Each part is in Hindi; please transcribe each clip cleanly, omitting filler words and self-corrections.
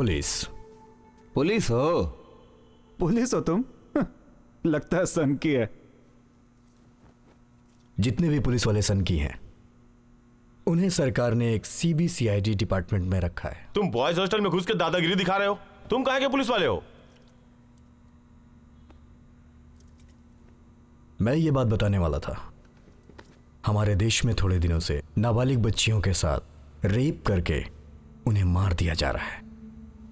पुलिस। पुलिस हो? पुलिस हो तुम? लगता है सन की है। जितने भी पुलिस वाले सन की हैं उन्हें सरकार ने एक सीबीसीआईडी डिपार्टमेंट में रखा है। तुम बॉयज हॉस्टल में घुस के दादागिरी दिखा रहे हो? तुम कहाँ के पुलिस वाले हो? मैं ये बात बताने वाला था। हमारे देश में थोड़े दिनों से नाबालिग बच्चियों के साथ रेप करके उन्हें मार दिया जा रहा है।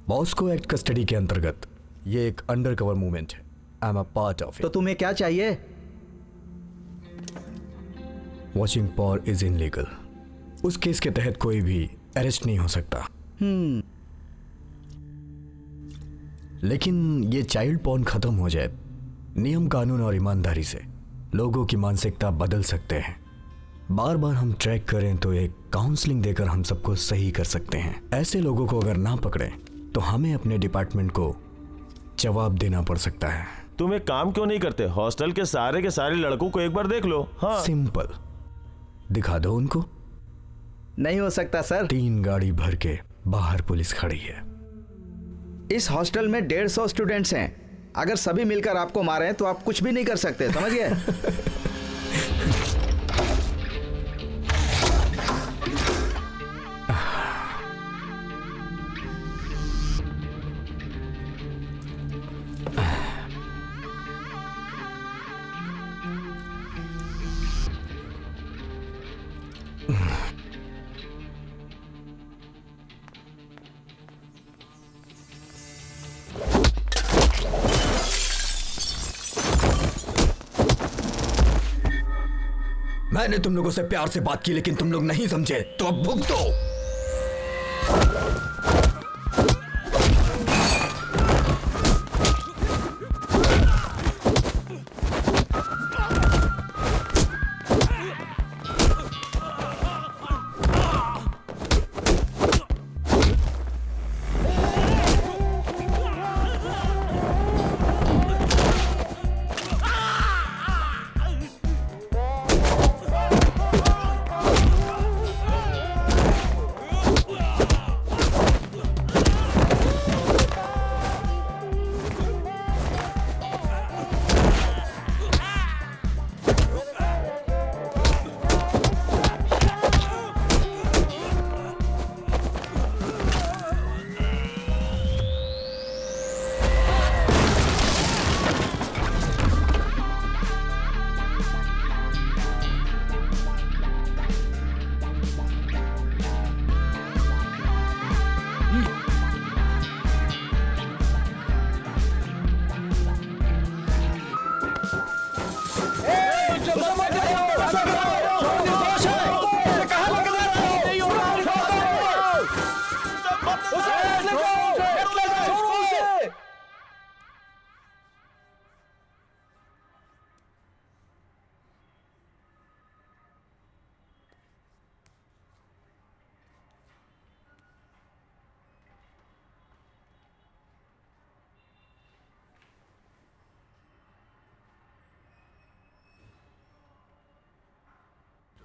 मॉस्को एक्ट कस्टडी के अंतर्गत ये एक अंडरकवर मूवमेंट है। I am a part of it. तो तुम्हें क्या चाहिए? Watching porn is illegal. उस केस के तहत कोई भी अरेस्ट नहीं हो सकता। लेकिन ये चाइल्ड पॉर्न खत्म हो जाए, नियम कानून और ईमानदारी से लोगों की मानसिकता बदल सकते हैं। बार बार हम ट्रैक करें तो एक काउंसलिंग देकर हम सबको सही कर सकते हैं। ऐसे लोगों को अगर ना पकड़े तो हमें अपने डिपार्टमेंट को जवाब देना पड़ सकता है। तुम एक काम क्यों नहीं करते? हॉस्टल के सारे लड़कों को एक बार देख लो। हाँ। सिंपल। दिखा दो उनको। नहीं हो सकता सर। 3 गाड़ी भर के बाहर पुलिस खड़ी है। इस हॉस्टल में 150 स्टूडेंट्स हैं। अगर सभी मिलकर आपको मारें तो आप कुछ भी नहीं कर सकते, समझ गए? मैंने तुम लोगों से प्यार से बात की लेकिन तुम लोग नहीं समझे, तो अब भुगतो।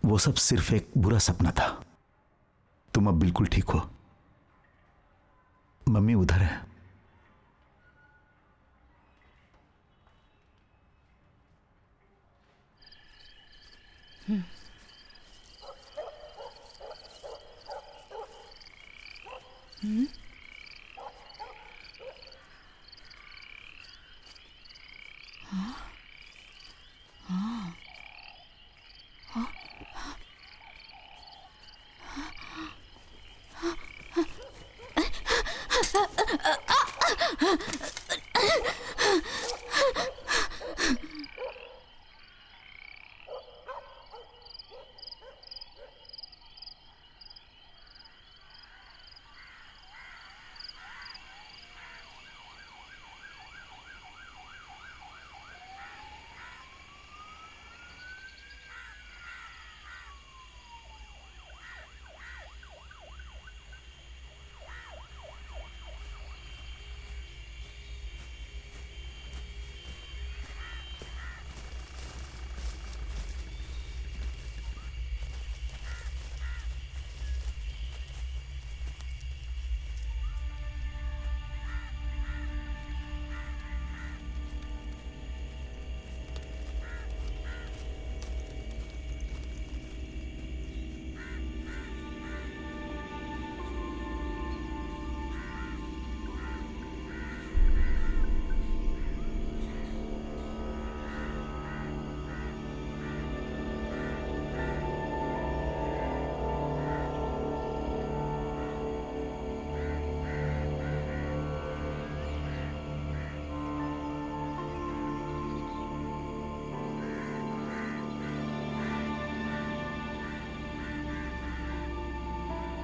वो सब सिर्फ एक बुरा सपना था। तुम अब बिल्कुल ठीक हो। मम्मी उधर है।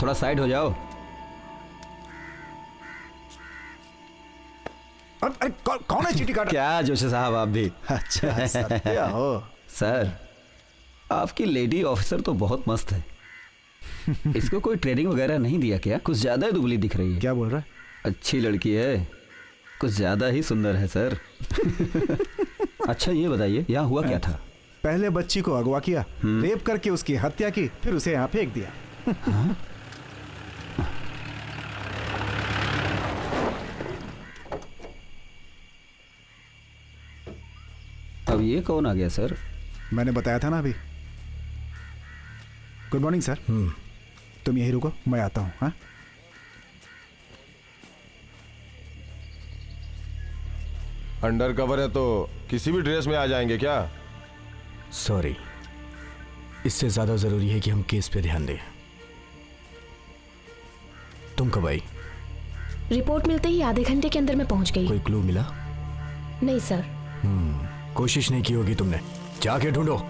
थोड़ा साइड हो जाओ। अरे कौन है चीटी काटा? क्या जोशी साहब आप भी? अच्छा सत्या हो। सर आपकी लेडी ऑफिसर तो बहुत मस्त है। इसको कोई ट्रेनिंग वगैरह नहीं दिया क्या? कुछ ज्यादा ही दुबली दिख रही है। क्या बोल रहा है? अच्छी लड़की है, कुछ ज्यादा ही सुंदर है सर। अच्छा ये बताइए यहाँ हुआ क्या था? पहले बच्ची को अगवा किया, रेप करके उसकी हत्या की, फिर उसे यहाँ फेंक दिया। अब ये कौन आ गया सर? मैंने बताया था ना अभी। Good morning sir. तुम यही रुको, मैं आता हूँ। हाँ अंडर कवर है तो किसी भी ड्रेस में आ जाएंगे क्या? सॉरी, इससे ज्यादा जरूरी है कि हम केस पे ध्यान दें। तुम कब आई? रिपोर्ट मिलते ही आधे घंटे के अंदर मैं पहुंच गई। कोई क्लू मिला? नहीं सर। कोशिश नहीं की होगी तुमने, जाके ढूंढो।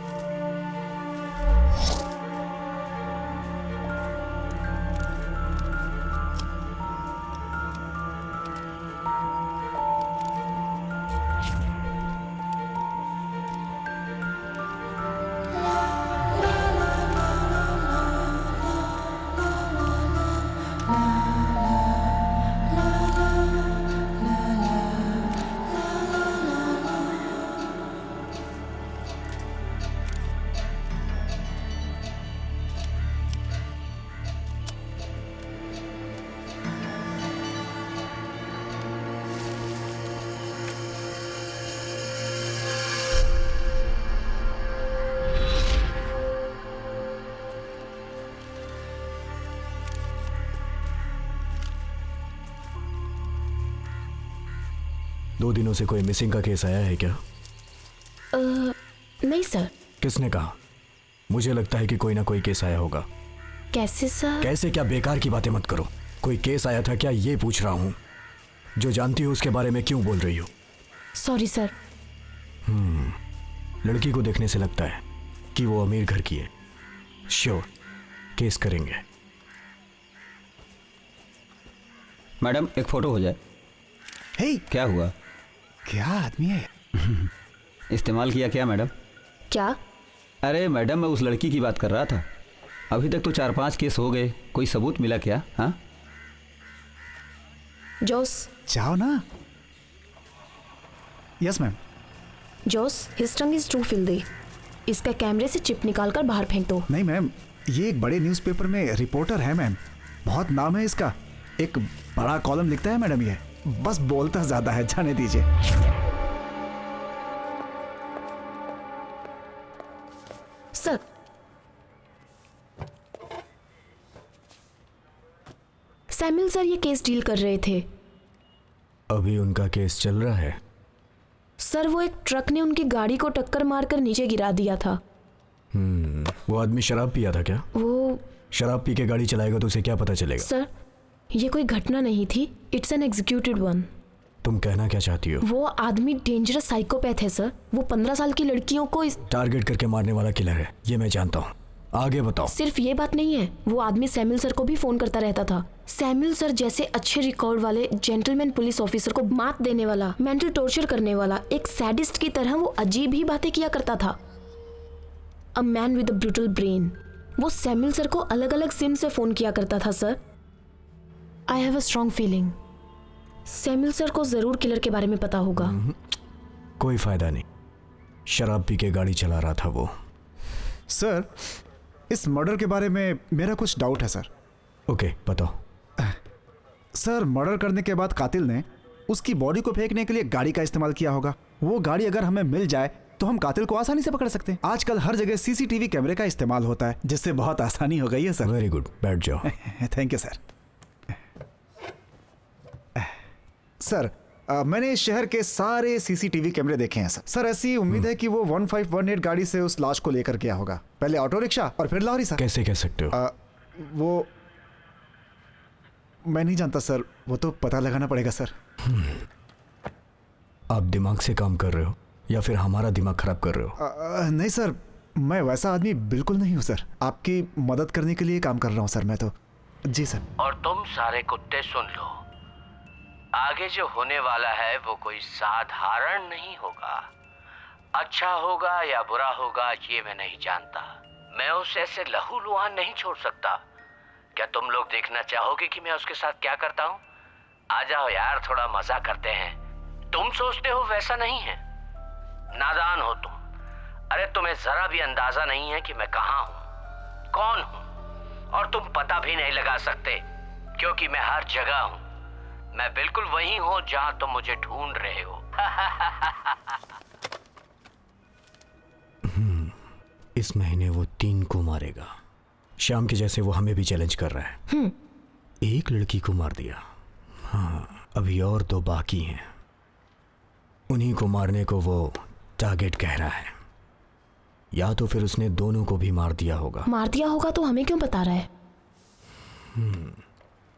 दो दिनों से कोई मिसिंग का केस आया है क्या? नहीं सर। किसने कहा? मुझे लगता है कि कोई ना कोई केस आया होगा। कैसे सर? कैसे क्या? बेकार की बातें मत करो। कोई केस आया था क्या, ये पूछ रहा हूं। जो जानती हो उसके बारे में क्यों बोल रही हो? Sorry sir. लड़की को देखने से लगता है कि वो अमीर घर की है। श्योर केस करेंगे। मैडम एक फोटो हो जाए। हे, क्या हुआ? क्या आदमी है? इस्तेमाल किया क्या मैडम? क्या? अरे मैडम मैं उस लड़की की बात कर रहा था। अभी तक तो 4-5 केस हो गए, कोई सबूत मिला क्या? हाँ जोस। जाओ ना। Yes ma'am. Jose, his tongue is too filthy. इसका कैमरे से चिप निकाल कर बाहर फेंक दो। नहीं मैम, ये एक बड़े न्यूज़पेपर में रिपोर्टर है मैम, बहुत नाम है इसका। एक बड़ा कॉलम लिखता है मैडम। ये बस बोलता ज्यादा है, जाने दीजिए। सर, सैमुअल सर ये केस डील कर रहे थे। अभी उनका केस चल रहा है? सर वो एक ट्रक ने उनकी गाड़ी को टक्कर मारकर नीचे गिरा दिया था। वो आदमी शराब पिया था क्या? वो शराब पी के गाड़ी चलाएगा तो उसे क्या पता चलेगा? सर ये कोई घटना नहीं थी, इट्स एन एग्जीक्यूटेड वन। तुम कहना क्या चाहती हो? वो आदमी डेंजरस साइकोपैथ है सर। वो 15 साल की लड़कियों को टारगेट करके मारने वाला किलर है, ये मैं जानता हूँ। आगे बताओ। सिर्फ ये बात नहीं है, वो आदमी सैमुअल सर को भी फोन करता रहता था। सैमुअल सर जैसे अच्छे रिकॉर्ड वाले जेंटलमैन पुलिस ऑफिसर को मात देने वाला, मेंटल टॉर्चर करने वाला एक सैडिस्ट की तरह वो अजीब ही बातें किया करता था। A man with a brutal brain. वो सैमुअल सर को अलग अलग सिम से फोन किया करता था sir. I have a strong feeling Samuel sir को जरूर किलर के बारे में पता होगा। कोई फायदा नहीं, शराब पी के गाड़ी चला रहा था वो। सर इस मर्डर के बारे में मेरा कुछ डाउट है सर। ओके बताओ। सर मर्डर करने के बाद कातिल ने उसकी बॉडी को फेंकने के लिए गाड़ी का इस्तेमाल किया होगा। वो गाड़ी अगर हमें मिल जाए तो हम कातिल को आसानी से पकड़ सकते हैं। आजकल हर जगह सीसीटीवी कैमरे का इस्तेमाल होता है, जिससे बहुत आसानी हो गई है सर। वेरी गुड, बैठ जाओ। Thank you sir. सर मैंने इस शहर के सारे सीसीटीवी कैमरे देखे हैं सर। सर ऐसी उम्मीद है कि वो 1518 गाड़ी से उस लाश को लेकर गया होगा। पहले ऑटो रिक्शा और फिर लॉरी सर। कैसे कह सकते हो? वो मैं नहीं जानता सर, वो तो पता लगाना पड़ेगा सर। आप दिमाग से काम कर रहे हो या फिर हमारा दिमाग खराब कर रहे हो? नहीं सर, मैं वैसा आदमी बिल्कुल नहीं हूँ सर। आपकी मदद करने के लिए काम कर रहा हूँ सर मैं तो। जी सर। और तुम सारे कुत्ते सुन लो, आगे जो होने वाला है वो कोई साधारण नहीं होगा। अच्छा होगा या बुरा होगा ये मैं नहीं जानता। मैं उसे ऐसे लहूलुहान नहीं छोड़ सकता। क्या तुम लोग देखना चाहोगे कि मैं उसके साथ क्या करता हूँ? आ जाओ यार, थोड़ा मजा करते हैं। तुम सोचते हो वैसा नहीं है, नादान हो तुम। अरे तुम्हें जरा भी अंदाजा नहीं है कि मैं कहाँ हूँ, कौन हूँ, और तुम पता भी नहीं लगा सकते क्योंकि मैं हर जगह हूँ। मैं बिल्कुल वही हूँ जहाँ तुम मुझे ढूंढ रहे हो। इस महीने वो 3 को मारेगा। शाम के जैसे वो हमें भी चैलेंज कर रहा है। एक लड़की को मार दिया, हाँ अभी और 2 बाकी हैं। उन्हीं को मारने को वो टारगेट कह रहा है, या तो फिर उसने दोनों को भी मार दिया होगा। मार दिया होगा तो हमें क्यों बता रहा है?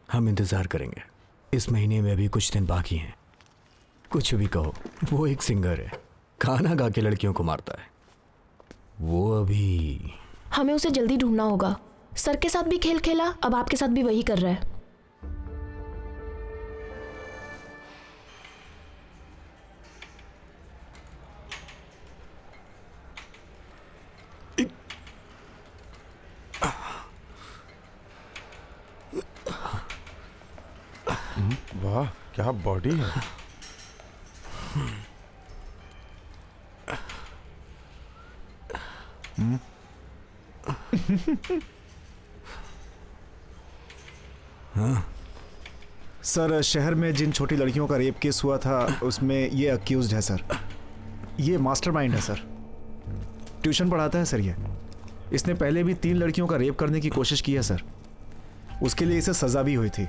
हम इंतजार करेंगे। इस महीने में अभी कुछ दिन बाकी हैं। कुछ भी कहो, वो एक सिंगर है, गाना गा के लड़कियों को मारता है। वो अभी हमें उसे जल्दी ढूंढना होगा। सर के साथ भी खेल खेला, अब आपके साथ भी वही कर रहा है। वाह क्या बॉडी है। सर, शहर में जिन छोटी लड़कियों का रेप केस हुआ था उसमें ये अक्यूज्ड है सर। ये मास्टरमाइंड है सर। ट्यूशन पढ़ाता है सर ये। इसने पहले भी 3 लड़कियों का रेप करने की कोशिश की है सर। उसके लिए इसे सजा भी हुई थी।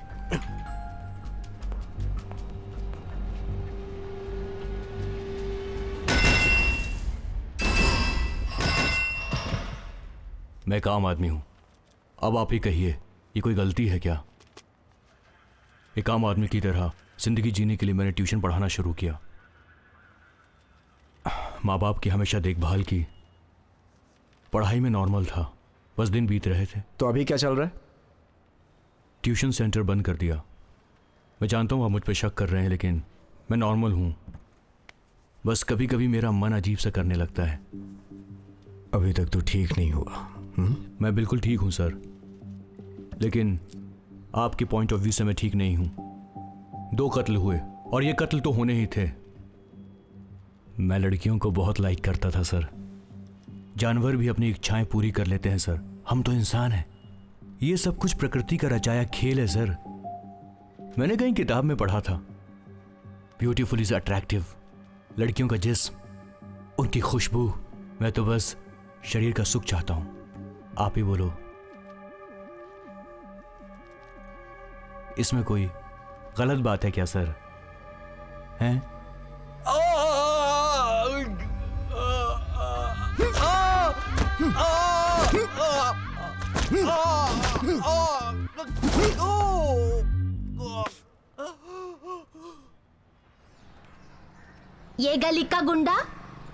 मैं एक आम आदमी हूं। अब आप ही कहिए, ये कोई गलती है क्या? एक आम आदमी की तरह जिंदगी जीने के लिए मैंने ट्यूशन पढ़ाना शुरू किया। माँ बाप की हमेशा देखभाल की, पढ़ाई में नॉर्मल था, बस दिन बीत रहे थे। तो अभी क्या चल रहा है? ट्यूशन सेंटर बंद कर दिया। मैं जानता हूँ आप मुझ पर शक कर रहे हैं, लेकिन मैं नॉर्मल हूँ। बस कभी कभी मेरा मन अजीब सा करने लगता है। अभी तक तो ठीक नहीं हुआ। मैं बिल्कुल ठीक हूँ सर, लेकिन आपके पॉइंट ऑफ व्यू से मैं ठीक नहीं हूँ। 2 कत्ल हुए और ये कत्ल तो होने ही थे। मैं लड़कियों को बहुत लाइक करता था सर। जानवर भी अपनी इच्छाएं पूरी कर लेते हैं सर, हम तो इंसान हैं। ये सब कुछ प्रकृति का रचाया खेल है सर। मैंने कहीं किताब में पढ़ा था, ब्यूटीफुल इज अट्रैक्टिव। लड़कियों का जिस्म, उनकी खुशबू। मैं तो बस शरीर का सुख चाहता हूं। आप ही बोलो, इसमें कोई गलत बात है क्या सर? हैं? ये गली का गुंडा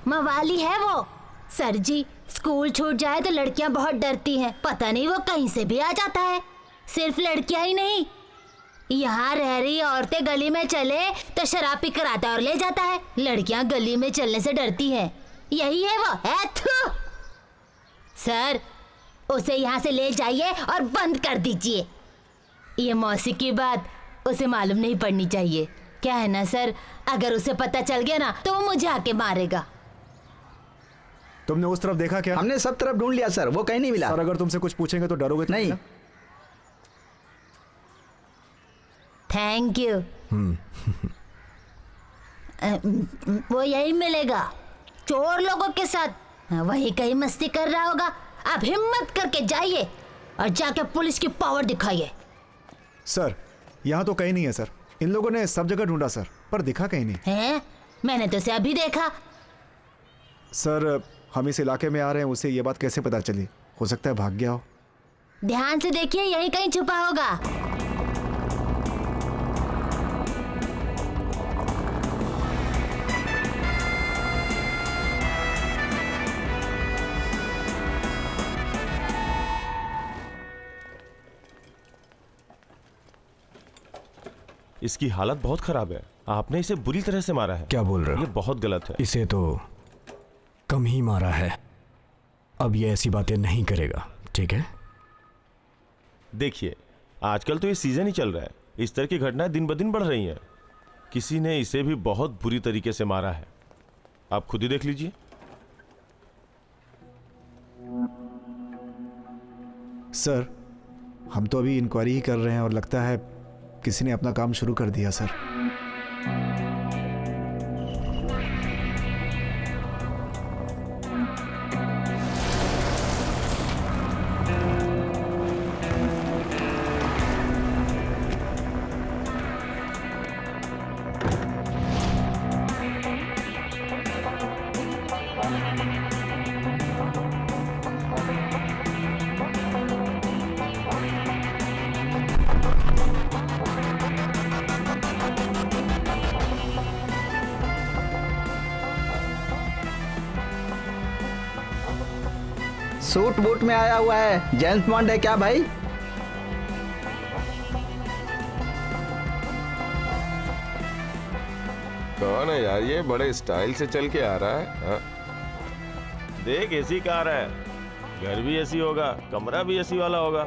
मवाली है वो। सर जी, स्कूल छूट जाए तो लड़कियां बहुत डरती हैं। पता नहीं वो कहीं से भी आ जाता है। सिर्फ लड़कियां ही नहीं, यहाँ रह रही औरतें गली में चले तो शराब पी कर आता और ले जाता है। लड़कियां गली में चलने से डरती हैं। यही है वो। सर, उसे यहाँ से ले जाइए और बंद कर दीजिए। ये मौसी की बात उसे मालूम नहीं पड़नी चाहिए। क्या है ना सर, अगर उसे पता चल गया ना तो वो मुझे आके मारेगा। तुमने उस तरफ देखा क्या? हमने सब तरफ ढूंढ लिया सर, वो कहीं नहीं मिला। सर, अगर तुमसे कुछ पूछेंगे तो डरोगे तो नहीं। Thank you. वो यही मिलेगा, चोर लोगों के साथ। वही कहीं मस्ती कर रहा होगा। आप हिम्मत करके जाइए और जाके पुलिस की पावर दिखाइए। सर, यहाँ तो कहीं नहीं है सर। इन लोगों ने सब जगह ढूंढा सर, पर दिखा कहीं नहीं है। मैंने तो उसे अभी देखा। सर, हम इस इलाके में आ रहे हैं, उसे ये बात कैसे पता चली? हो सकता है भाग गया हो। ध्यान से देखिए, यहीं कहीं छुपा होगा। इसकी हालत बहुत खराब है। आपने इसे बुरी तरह से मारा है। क्या बोल रहे हो? ये बहुत गलत है। इसे तो कम ही मारा है, अब ये ऐसी बातें नहीं करेगा, ठीक है? देखिए, आजकल तो ये सीजन ही चल रहा है, इस तरह की घटनाएं दिन ब दिन बढ़ रही हैं। किसी ने इसे भी बहुत बुरी तरीके से मारा है, आप खुद ही देख लीजिए। सर, हम तो अभी इंक्वायरी ही कर रहे हैं और लगता है किसी ने अपना काम शुरू कर दिया सर। सूट बूट में आया हुआ है, जेम्स बॉन्ड है क्या भाई? कौन है यार ये, बड़े स्टाइल से चल के आ रहा है? हाँ? देख, एसी कार है, घर भी एसी होगा, कमरा भी एसी वाला होगा,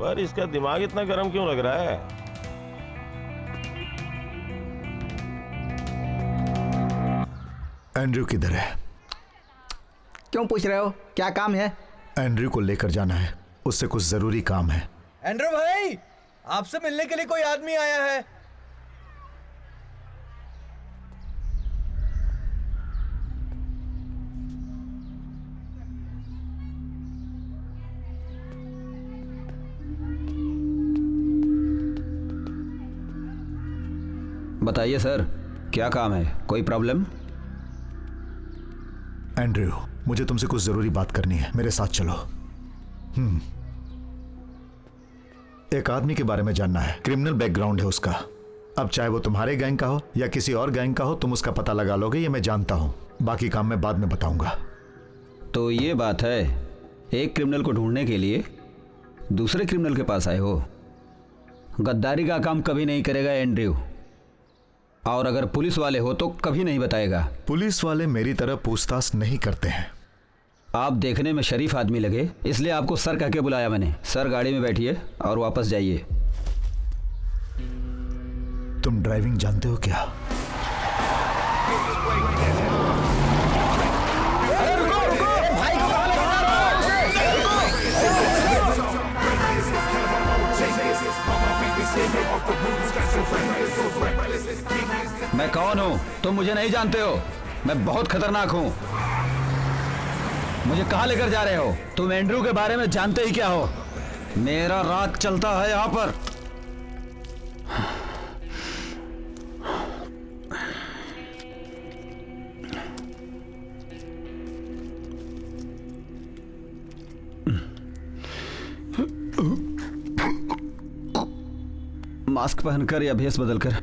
पर इसका दिमाग इतना गर्म क्यों लग रहा है? एंड्रयू किधर है? क्यों पूछ रहे हो, क्या काम है? एंड्रयू को लेकर जाना है, उससे कुछ जरूरी काम है। एंड्रयू भाई, आपसे मिलने के लिए कोई आदमी आया है। बताइए सर, क्या काम है? कोई प्रॉब्लम? एंड्रयू, मुझे तुमसे कुछ जरूरी बात करनी है, मेरे साथ चलो। एक आदमी के बारे में जानना है, क्रिमिनल बैकग्राउंड है उसका। अब चाहे वो तुम्हारे गैंग का हो या किसी और गैंग का हो, तुम उसका पता लगा लोगे, ये मैं जानता हूं। बाकी काम मैं बाद में बताऊंगा। तो ये बात है, एक क्रिमिनल को ढूंढने के लिए दूसरे क्रिमिनल के पास आए हो। गद्दारी का काम कभी नहीं करेगा एंड्रयू, और अगर पुलिस वाले हो तो कभी नहीं बताएगा। पुलिस वाले मेरी तरह पूछताछ नहीं करते हैं। आप देखने में शरीफ आदमी लगे, इसलिए आपको सर कह के बुलाया मैंने। सर, गाड़ी में बैठिए और वापस जाइए। तुम ड्राइविंग जानते हो क्या? मैं कौन हूं तुम मुझे नहीं जानते हो। मैं बहुत खतरनाक हूं। मुझे कहां लेकर जा रहे हो? तुम एंड्रयू के बारे में जानते ही क्या हो? मेरा राज चलता है यहां पर। मास्क पहनकर या भेष बदलकर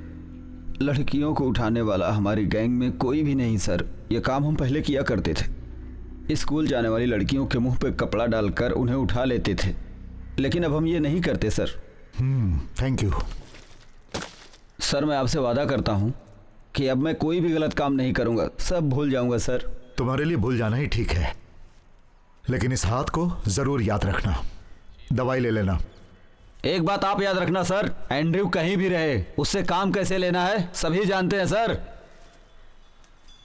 लड़कियों को उठाने वाला हमारी गैंग में कोई भी नहीं सर। यह काम हम पहले किया करते थे। स्कूल जाने वाली लड़कियों के मुंह पे कपड़ा डालकर उन्हें उठा लेते थे, लेकिन अब हम ये नहीं करते सर। थैंक यू सर, मैं आपसे वादा करता हूं कि अब मैं कोई भी गलत काम नहीं करूंगा, सब भूल जाऊंगा सर। तुम्हारे लिए भूल जाना ही ठीक है, लेकिन इस हाथ को जरूर याद रखना। दवाई ले लेना। एक बात आप याद रखना सर, एंड्रयू कहीं भी रहे, उससे काम कैसे लेना है सभी जानते हैं सर।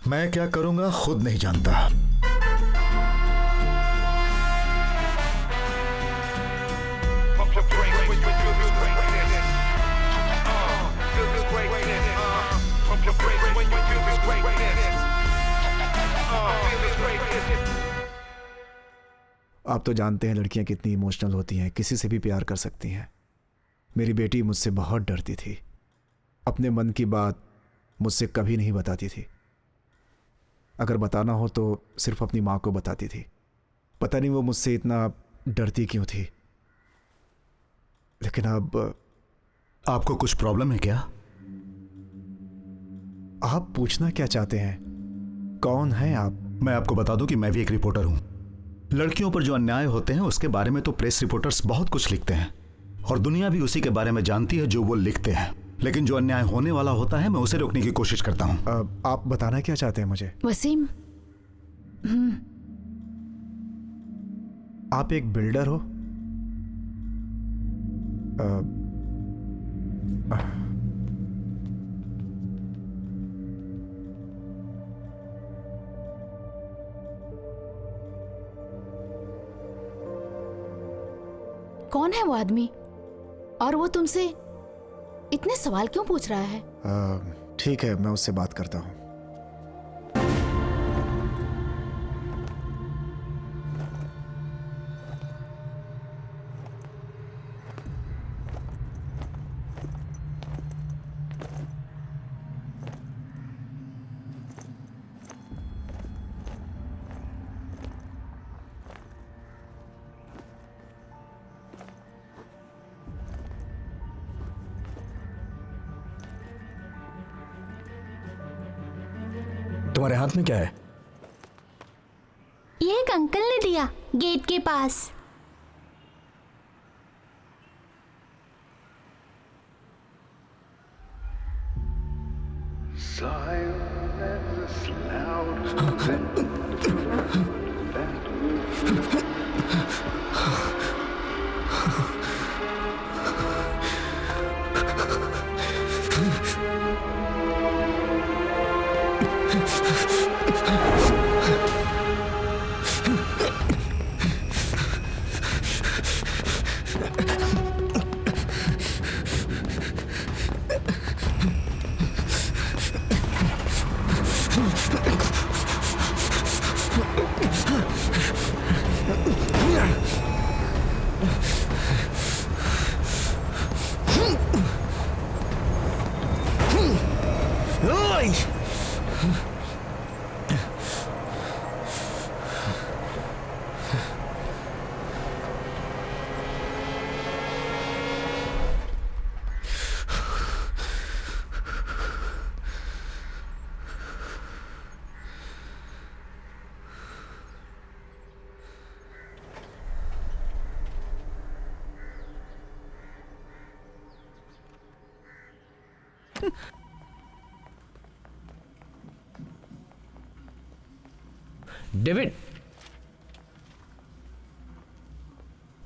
मैं क्या करूंगा खुद नहीं जानता। आप तो जानते हैं लड़कियां कितनी इमोशनल होती हैं, किसी से भी प्यार कर सकती हैं। मेरी बेटी मुझसे बहुत डरती थी, अपने मन की बात मुझसे कभी नहीं बताती थी। अगर बताना हो तो सिर्फ अपनी माँ को बताती थी। पता नहीं वो मुझसे इतना डरती क्यों थी। लेकिन अब आपको कुछ प्रॉब्लम है क्या? आप पूछना क्या चाहते हैं? कौन है आप? मैं आपको बता दूं कि मैं भी एक रिपोर्टर हूं। लड़कियों पर जो अन्याय होते हैं उसके बारे में तो प्रेस रिपोर्टर्स बहुत कुछ लिखते हैं, और दुनिया भी उसी के बारे में जानती है जो वो लिखते हैं। लेकिन जो अन्याय होने वाला होता है मैं उसे रोकने की कोशिश करता हूँ। आप बताना क्या चाहते हैं मुझे? वसीम, आप एक बिल्डर हो? कौन है वो आदमी और वो तुमसे इतने सवाल क्यों पूछ रहा है? ठीक है, मैं उससे बात करता हूँ। तुम्हारे हाथ में क्या है? ये एक अंकल ने दिया गेट के पास।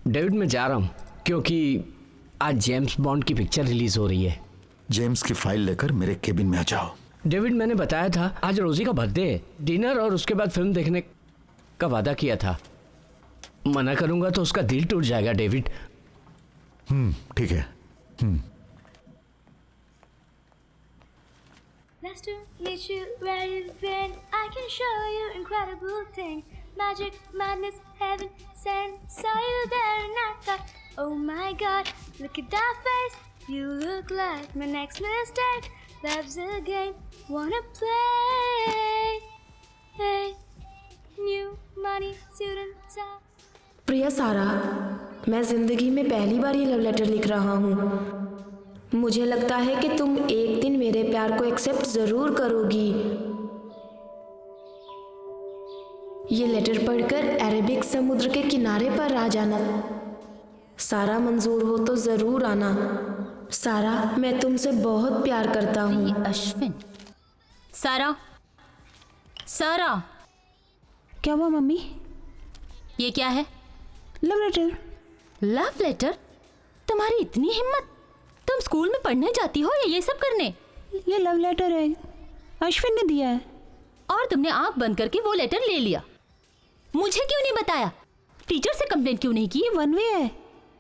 डेविड मैं जा रहा हूं क्योंकि आज जेम्स बॉन्ड की पिक्चर रिलीज हो रही है। जेम्स की फाइल लेकर मेरे केबिन में आ जाओ। डेविड मैंने बताया था आज रोजी का बर्थडे है, डिनर और उसके बाद फिल्म देखने का वादा किया था। मना करूंगा तो उसका दिल टूट जाएगा डेविड। ठीक है। Nice to meet you where you've been. I can show you incredible things. Magic, madness, heaven sent. Saw you there and I thought, oh my God, look at that face. You look like my next mistake. Love's a game, wanna play. Hey, new money, suit and tie. प्रिया सारा, मैं जिंदगी में पहली बार ये लव लेटर लिख रहा हूँ। मुझे लगता है कि तुम एक दिन मेरे प्यार को एक्सेप्ट जरूर करोगी। ये लेटर पढ़कर अरेबिक समुद्र के किनारे पर आ जाना। सारा मंजूर हो तो जरूर आना। सारा, मैं तुमसे बहुत प्यार करता हूँ। अश्विन। सारा, सारा, क्या हुआ मम्मी? ये क्या है? Love letter. Love letter? तुम्हारी इतनी हिम्मत? तुम स्कूल में पढ़ने जाती हो या ये सब करने? ये लव लेटर है, अश्विन ने दिया है। और तुमने आंख बंद करके वो लेटर ले लिया? मुझे क्यों नहीं बताया? टीचर से कंप्लेंट क्यों नहीं की? ये वन वे है,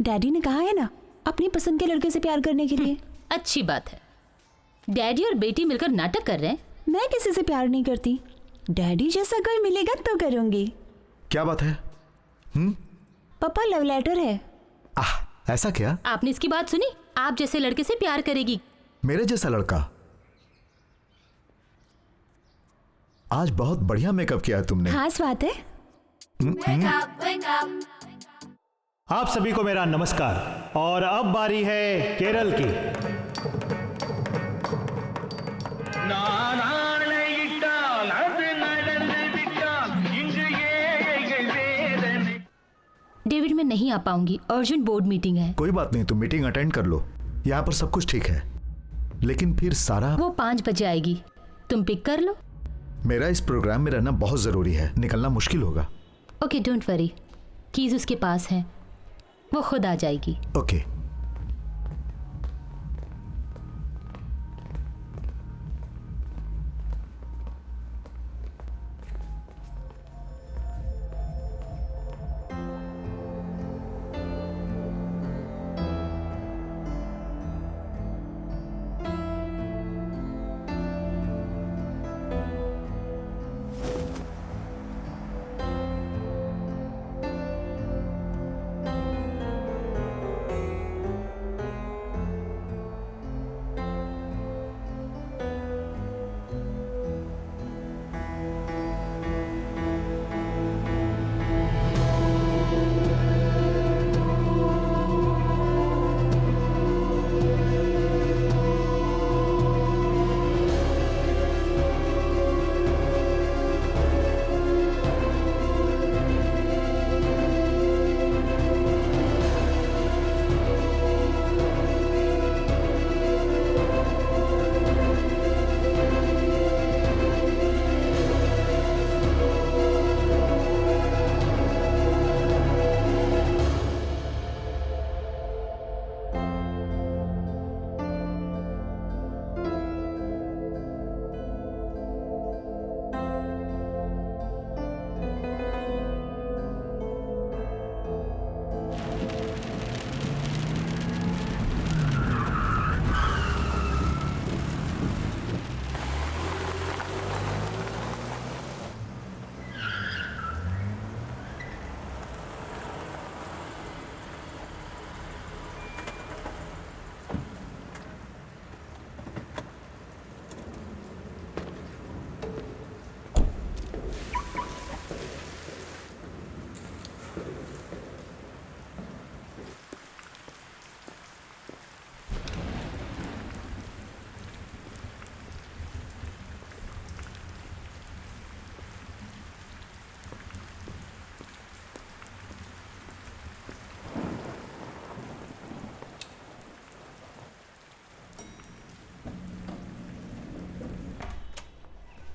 डैडी ने कहा है ना, अपनी पसंद के लड़के से प्यार करने के लिए। अच्छी बात है। डैडी और बेटी मिलकर नाटक कर रहे हैं। मैं किसी से प्यार नहीं करती। डैडी जैसा कोई मिलेगा तो करूंगी। क्या बात है? पापा, लव लेटर है। ऐसा क्या? आपने इसकी बात सुनी? आप जैसे लड़के से प्यार करेगी। मेरे जैसा लड़का? आज बहुत बढ़िया मेकअप किया है तुमने। खास बात है। आप सभी को मेरा नमस्कार। और अब बारी है केरल की। डेविड, मैं नहीं आ पाऊंगी, अर्जेंट बोर्ड मीटिंग है। कोई बात नहीं, तुम मीटिंग अटेंड कर लो। यहाँ पर सब कुछ ठीक है। लेकिन फिर सारा। वो 5 बजे आएगी, तुम पिक कर लो। मेरा इस प्रोग्राम में रहना बहुत जरूरी है, निकलना मुश्किल होगा। ओके, डोंट वरी, कीज उसके पास है, वो खुद आ जाएगी। ओके।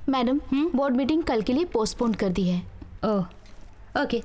मैडम, बोर्ड मीटिंग कल के लिए पोस्टपोन कर दी है। ओह, ओके।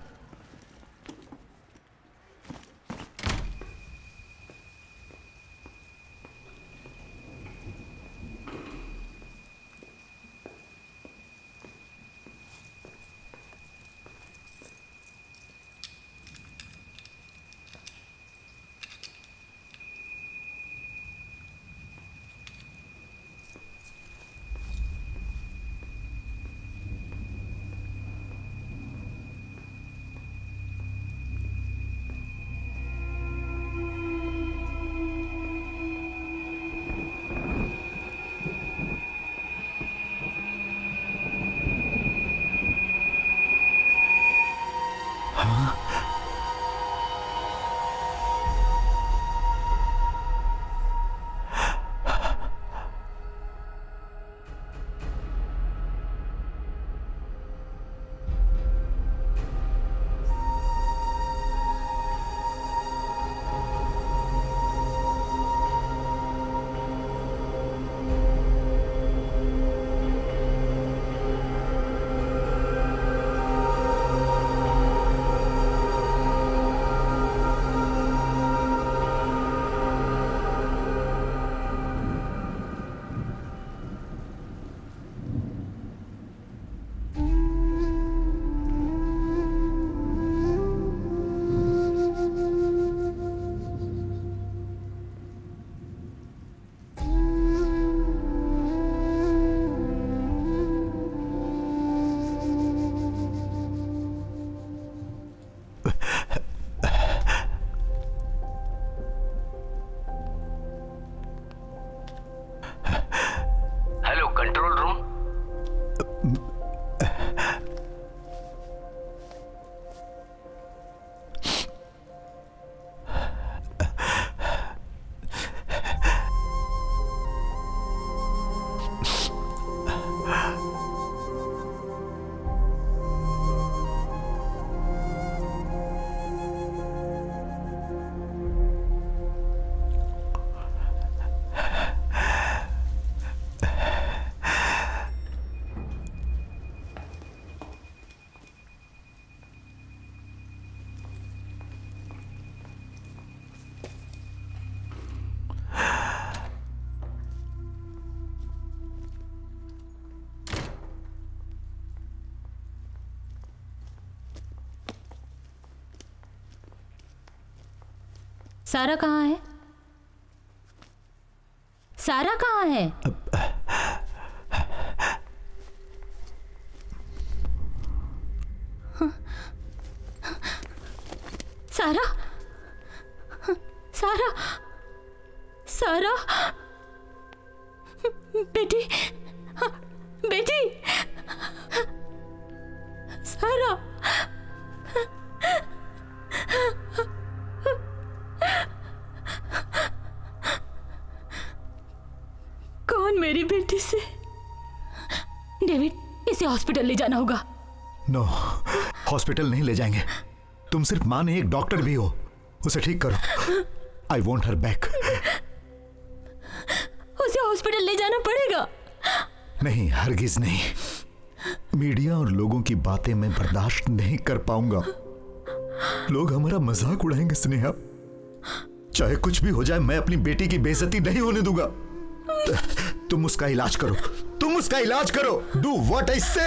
सारा कहाँ है? सारा कहाँ है? सारा, सारा, सारा, बेटी, बेटी, सारा, कौन मेरी बेटी से? डेविड, इसे हॉस्पिटल ले जाना होगा। नो, हॉस्पिटल नहीं ले जाएंगे। तुम सिर्फ मां नहीं, एक डॉक्टर भी हो। उसे ठीक करो। I want her back. उसे हॉस्पिटल ले जाना पड़ेगा। नहीं, हरगिज नहीं। मीडिया और लोगों की बातें मैं बर्दाश्त नहीं कर पाऊंगा। लोग हमारा मजाक उड़ाएंगे स्नेहा। चाहे कुछ भी हो जाए, मैं अपनी बेटी की बेइज्जती नहीं होने दूंगा। तुम उसका इलाज करो, तुम उसका इलाज करो। डू व्हाट आई से।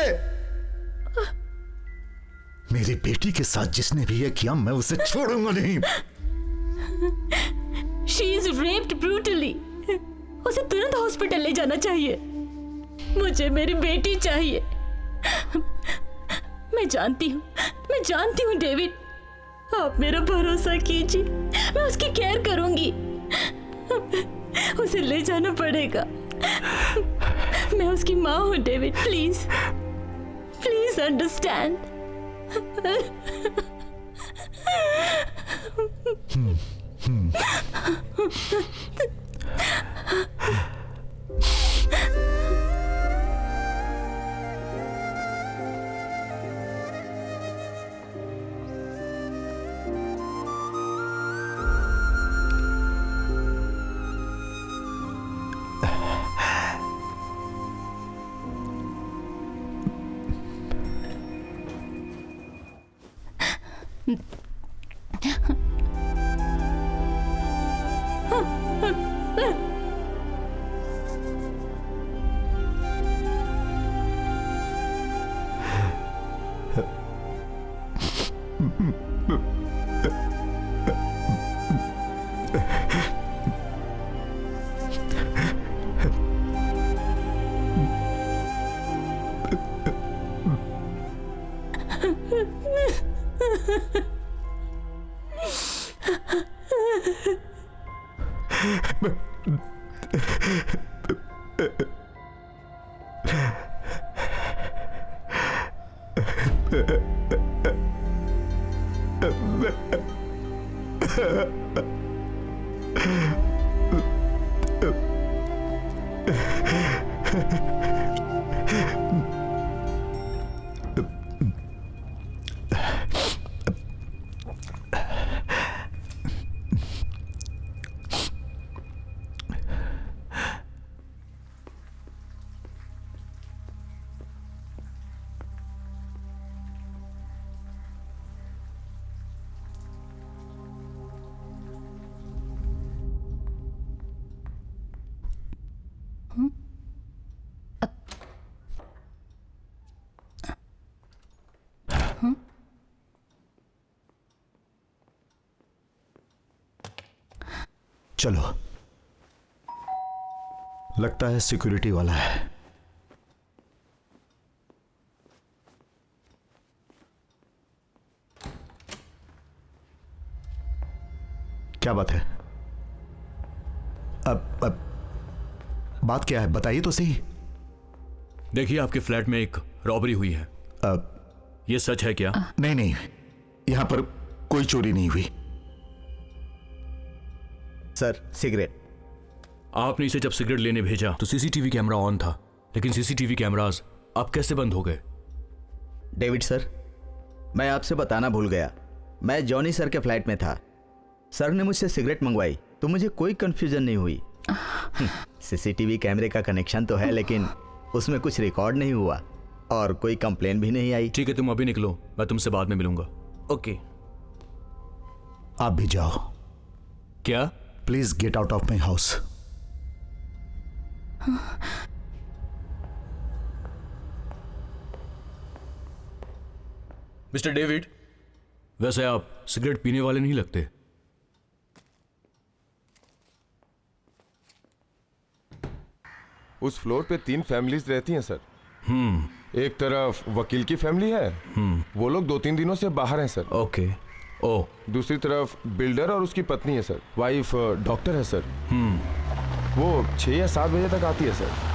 मेरी बेटी के साथ जिसने भी ये किया, मैं उसे छोड़ूंगा नहीं। She is raped brutally. उसे तुरंत हॉस्पिटल ले जाना चाहिए। मुझे मेरी बेटी चाहिए। मैं जानती हूँ डेविड। आप मेरा भरोसा कीजिए, मैं उसकी केयर करूंगी। उसे ले जाना पड़ेगा। मैं उसकी माँ हूँ डेविड। Please, please understand. चलो, लगता है सिक्योरिटी वाला है। क्या बात है? अब बात क्या है, बताइए तो सही। देखिए, आपके फ्लैट में एक रॉबरी हुई है। ये सच है क्या? नहीं नहीं, यहां पर कोई चोरी नहीं हुई। Sir, cigarette. आपने इसे जब सिगरेट लेने भेजा तो सीसीटीवी कैमरा ऑन था, लेकिन सीसीटीवी कैमरास अब कैसे बंद हो गए? डेविड सर, मैं आपसे बताना भूल गया। मैं जॉनी सर के फ्लैट में था। सर ने मुझसे सिगरेट मंगवाई तो मुझे कोई कंफ्यूजन नहीं हुई। सीसीटीवी कैमरे का कनेक्शन तो है, लेकिन उसमें कुछ रिकॉर्ड नहीं हुआ और कोई कंप्लेन भी नहीं आई। ठीक है, तुम अभी निकलो, मैं तुमसे बाद में मिलूंगा। ओके। आप भी जाओ। क्या? Please get out of my house. Mister David, वैसे आप सिगरेट पीने वाले नहीं लगते। उस फ्लोर पे 3 फैमिलीज रहती हैं सर। एक तरफ वकील की फैमिली है, वो लोग 2-3 दिनों से बाहर हैं सर। ओके। ओ। दूसरी तरफ बिल्डर और उसकी पत्नी है सर, वाइफ डॉक्टर है सर। वो 6 या 7 बजे तक आती है सर।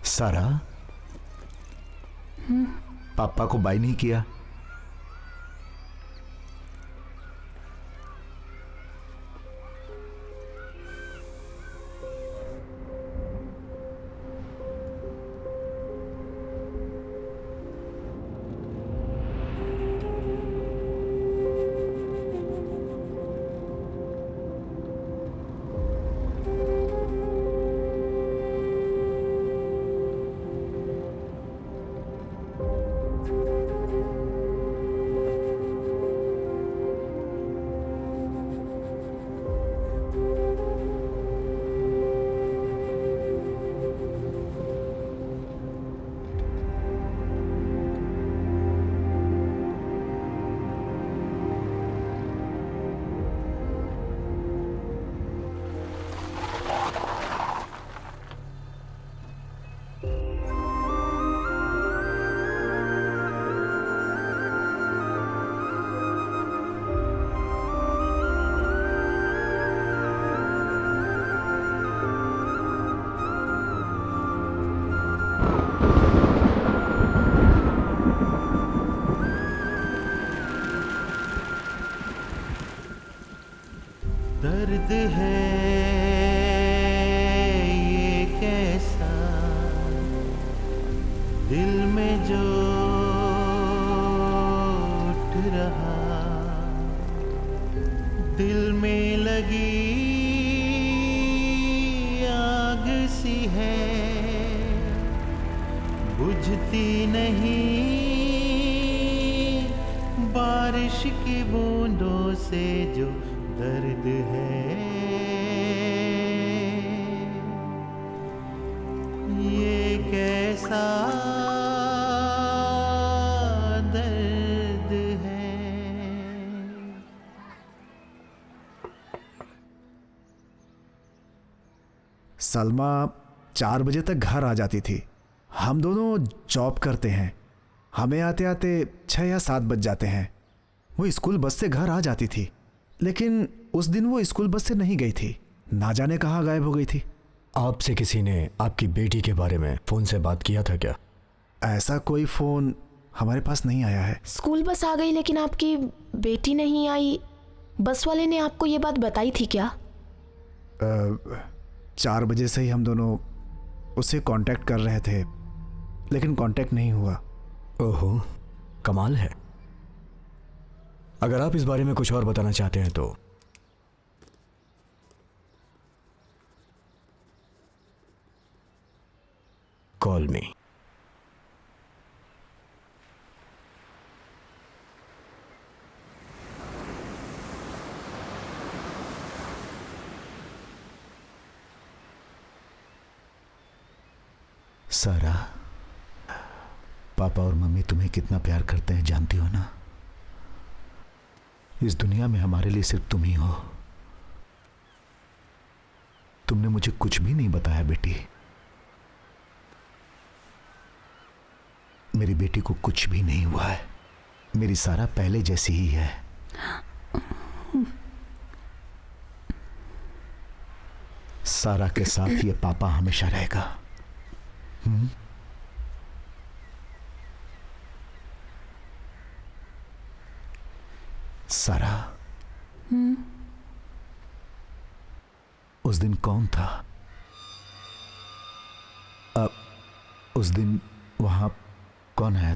सारा, पापा को बाय नहीं किया? दर्द है ये कैसा दिल में जो उठ रहा, दिल में लगी आग सी है, बुझती नहीं बारिश की बूंदों से जो दर्द है। ये कैसा दर्द है। सलमा 4 बजे तक घर आ जाती थी। हम दोनों जॉब करते हैं, हमें आते आते 6 या 7 बज जाते हैं। वो स्कूल बस से घर आ जाती थी, लेकिन उस दिन वो स्कूल बस से नहीं गई थी, ना जाने कहाँ गायब हो गई थी। आपसे किसी ने आपकी बेटी के बारे में फोन से बात किया था क्या? ऐसा कोई फोन हमारे पास नहीं आया है। स्कूल बस आ गई लेकिन आपकी बेटी नहीं आई, बस वाले ने आपको ये बात बताई थी क्या? 4 बजे से ही हम दोनों उससे कांटेक्ट कर रहे थे, लेकिन कांटेक्ट नहीं हुआ। ओहो, कमाल है। अगर आप इस बारे में कुछ और बताना चाहते हैं तो कॉल मी। सारा, पापा और मम्मी तुम्हें कितना प्यार करते हैं जानती हो ना? इस दुनिया में हमारे लिए सिर्फ तुम ही हो। तुमने मुझे कुछ भी नहीं बताया बेटी। मेरी बेटी को कुछ भी नहीं हुआ है। मेरी सारा पहले जैसी ही है। सारा के साथ ये पापा हमेशा रहेगा। सारा, उस दिन कौन था? उस दिन वहां कौन है?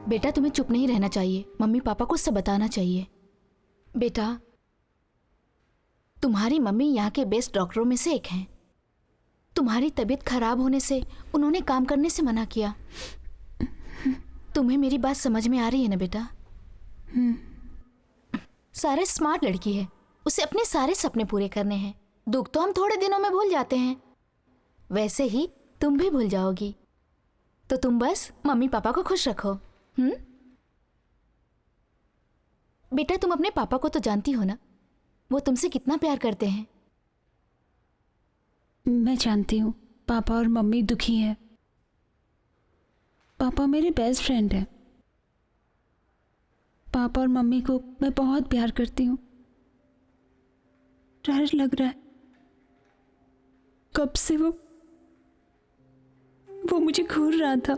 बेटा तुम्हें चुप नहीं रहना चाहिए, मम्मी पापा को सब बताना चाहिए। बेटा तुम्हारी मम्मी यहाँ के बेस्ट डॉक्टरों में से एक हैं। तुम्हारी तबीयत खराब होने से उन्होंने काम करने से मना किया। तुम्हें मेरी बात समझ में आ रही है ना बेटा? सारे स्मार्ट लड़की है, उसे अपने सारे सपने पूरे करने हैं। दुख तो हम थोड़े दिनों में भूल जाते हैं, वैसे ही तुम भी भूल जाओगी। तो तुम बस मम्मी पापा को खुश रखो। बेटा तुम अपने पापा को तो जानती हो ना, वो तुमसे कितना प्यार करते हैं। मैं जानती हूँ पापा और मम्मी दुखी हैं। पापा मेरे बेस्ट फ्रेंड हैं। पापा और मम्मी को मैं बहुत प्यार करती हूँ। डर लग रहा है, कब से वो मुझे घूर रहा था।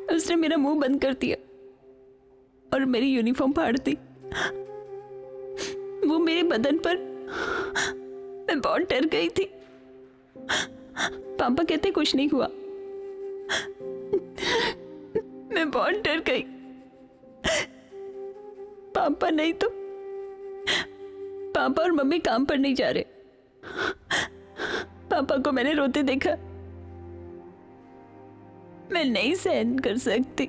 उसने मेरा मुंह बंद कर दिया और मेरी यूनिफॉर्म फाड़ दी। वो मेरे बदन पर, मैं बहुत डर गई थी। पापा कहते कुछ नहीं हुआ, मैं बहुत डर गई। पापा नहीं तो पापा और मम्मी काम पर नहीं जा रहे। पापा को मैंने रोते देखा, मैं नहीं सहन कर सकती।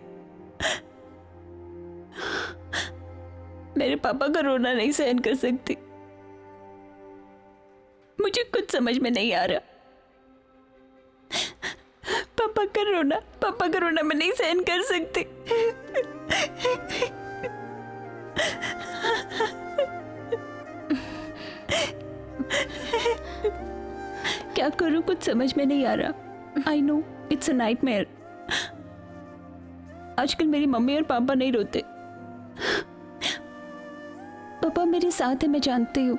मेरे पापा का रोना नहीं सहन कर सकती। मुझे कुछ समझ में नहीं आ रहा। पापा का रोना मैं नहीं सहन कर सकती। क्या करूं, कुछ समझ में नहीं आ रहा। I know it's a nightmare. आजकल मेरी मम्मी और पापा नहीं रोते। पापा मेरे साथ है, मैं जानती हूँ।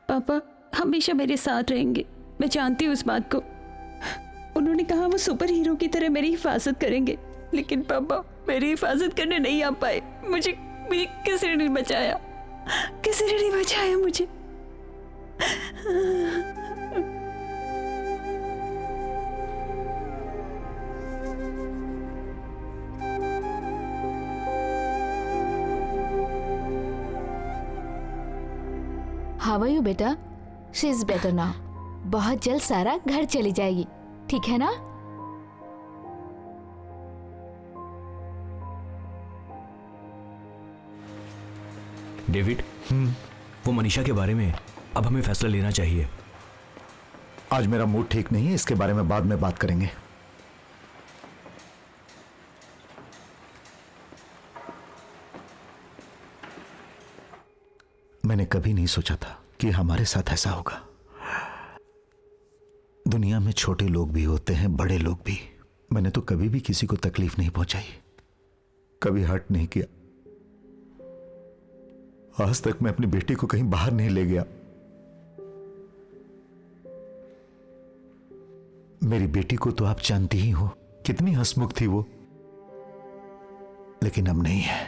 पापा हमेशा मेरे साथ रहेंगे, मैं जानती हूँ उस बात को। उन्होंने कहा वो सुपर हीरो की तरह मेरी हिफाजत करेंगे, लेकिन पापा मेरी हिफाजत करने नहीं आ पाए। मुझे किसी ने नहीं बचाया, किसी ने नहीं बचाया मुझे। हाउ आर यू बेटा? She is better now. बहुत जल्द सारा घर चली जाएगी, ठीक है ना? डेविड, वो मनीषा के बारे में अब हमें फैसला लेना चाहिए। आज मेरा मूड ठीक नहीं है, इसके बारे में बाद में बात करेंगे। मैंने कभी नहीं सोचा था कि हमारे साथ ऐसा होगा। दुनिया में छोटे लोग भी होते हैं, बड़े लोग भी। मैंने तो कभी भी किसी को तकलीफ नहीं पहुंचाई, कभी हर्ट नहीं किया। आज तक मैं अपनी बेटी को कहीं बाहर नहीं ले गया। मेरी बेटी को तो आप जानती ही हो, कितनी हंसमुख थी वो, लेकिन अब नहीं है।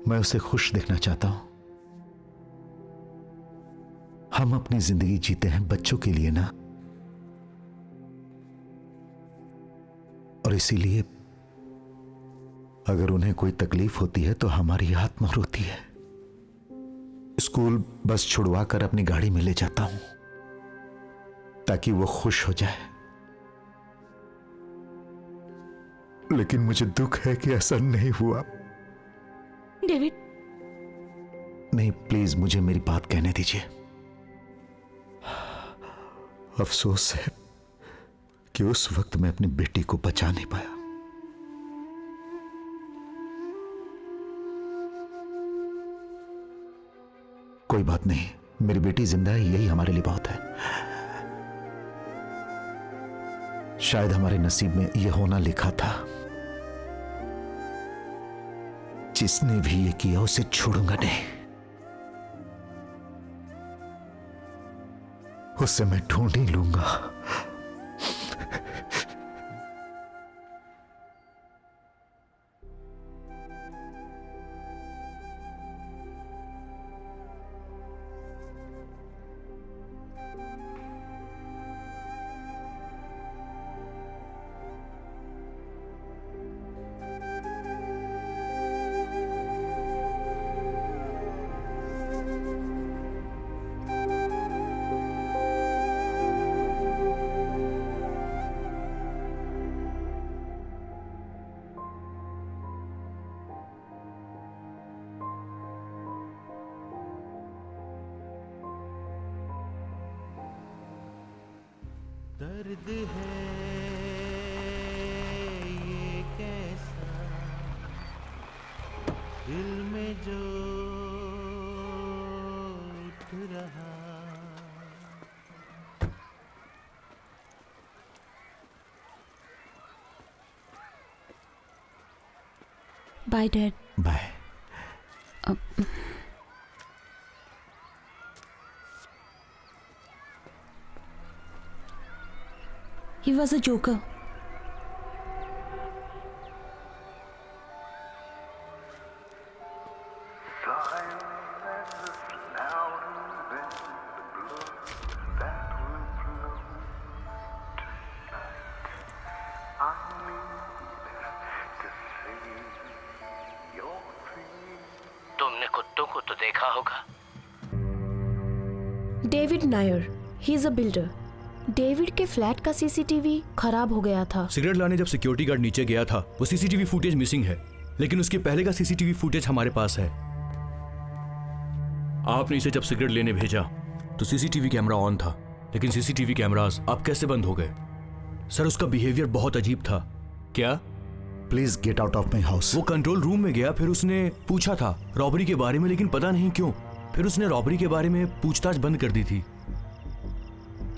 मैं उसे खुश देखना चाहता हूं। हम अपनी जिंदगी जीते हैं बच्चों के लिए ना, और इसीलिए अगर उन्हें कोई तकलीफ होती है तो हमारी आत्मा रोती है। स्कूल बस छुड़वा कर अपनी गाड़ी में ले जाता हूं ताकि वो खुश हो जाए, लेकिन मुझे दुख है कि ऐसा नहीं हुआ। डेविड, नहीं, प्लीज मुझे मेरी बात कहने दीजिए। अफसोस है कि उस वक्त मैं अपनी बेटी को बचा नहीं पाया। कोई बात नहीं, मेरी बेटी जिंदा है, यही हमारे लिए बहुत है। शायद हमारे नसीब में यह होना लिखा था। जिसने भी ये किया उसे छोड़ूंगा नहीं। उससे मैं ढूंढ ही लूंगा। दर्द है ये कैसा दिल में जो उठ रहा। Bye dad. Bye. He was a joker. तुमने कुत्तों को तो देखा होगा। David Nair, he is a builder. David के फ्लैट का सीसीटीवी खराब हो गया था। सिगरेट लाने जब सिक्योरिटी गार्ड नीचे गया था वो सीसीटीवी फुटेज मिसिंग है, लेकिन उसके पहले का सीसीटीवी फुटेज हमारे पास है। आपने इसे जब सिगरेट लेने भेजा तो सीसीटीवी कैमरा ऑन था, लेकिन सीसीटीवी कैमरास अब कैसे बंद हो गए? सर, उसका बिहेवियर बहुत अजीब था। क्या? Please get out of my house. वो कंट्रोल रूम में गया, फिर उसने पूछा था रॉबरी के बारे में, लेकिन पता नहीं क्यों फिर उसने रॉबरी के बारे में पूछताछ बंद कर दी थी।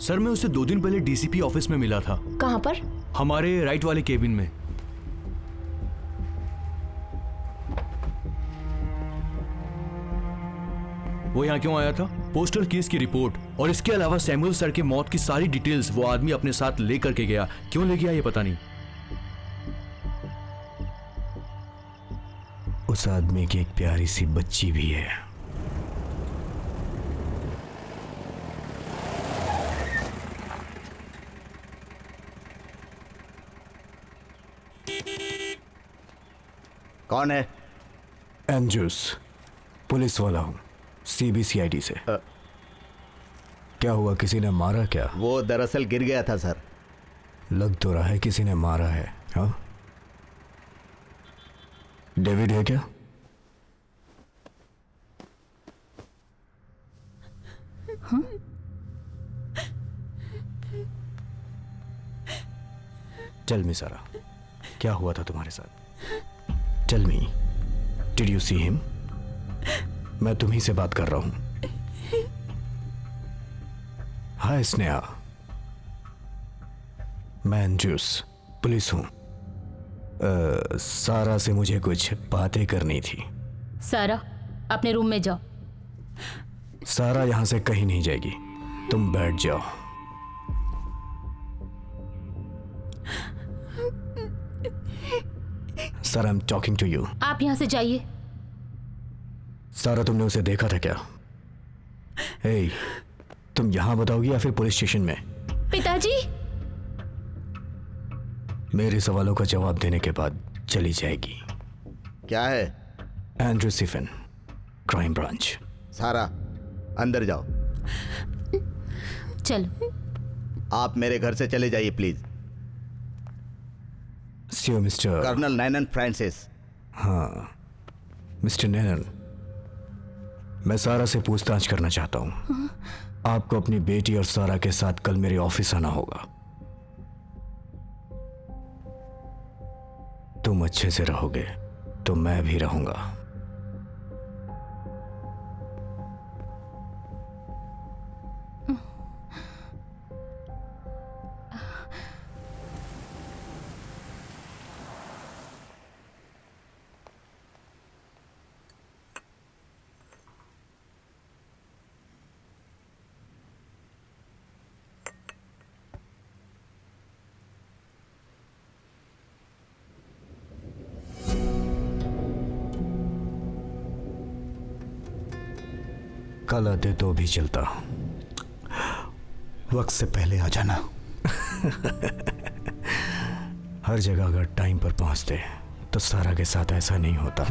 सर, मैं उसे 2 दिन पहले डीसीपी ऑफिस में मिला था। कहां पर? हमारे राइट वाले केबिन में। वो यहाँ क्यों आया था? पोस्टल केस की रिपोर्ट और इसके अलावा सैमुअल सर के मौत की सारी डिटेल्स वो आदमी अपने साथ लेकर के गया। क्यों ले गया ये पता नहीं। उस आदमी की एक प्यारी सी बच्ची भी है। कौन है? एंड्रूस, पुलिस वाला हूँ, सीबीसीआईडी से। क्या हुआ, किसी ने मारा क्या? वो दरअसल गिर गया था सर। लग तो रहा है किसी ने मारा है। हाँ, डेविड है क्या? हाँ? टेल मी सारा, क्या हुआ था तुम्हारे साथ? Tell me, did you see him? मैं तुम्ही से बात कर रहा हूं। हाय स्नेहा, मैं एंड्रूस, पुलिस हूं। सारा से मुझे कुछ बातें करनी थी। सारा, अपने रूम में जाओ। सारा यहां से कहीं नहीं जाएगी, तुम बैठ जाओ। Sir, I am talking to you. आप यहां से जाइए। सारा, तुमने उसे देखा था क्या? हे, तुम यहां बताओगी या फिर पुलिस स्टेशन में? पिताजी, मेरे सवालों का जवाब देने के बाद चली जाएगी। क्या है? Andrew Siffin, crime branch. Sara अंदर जाओ। चलो। आप मेरे घर से चले जाइए प्लीज। सियो मिस्टर कर्नल नैनन फ्रांसिस। हाँ मिस्टर नैनन, मैं सारा से पूछताछ करना चाहता हूँ। आपको अपनी बेटी और सारा के साथ कल मेरे ऑफिस आना होगा। तुम अच्छे से रहोगे तो मैं भी रहूंगा। कल आते तो भी चलता। वक्त से पहले आ जाना। हर जगह अगर टाइम पर पहुंचते तो सारा के साथ ऐसा नहीं होता।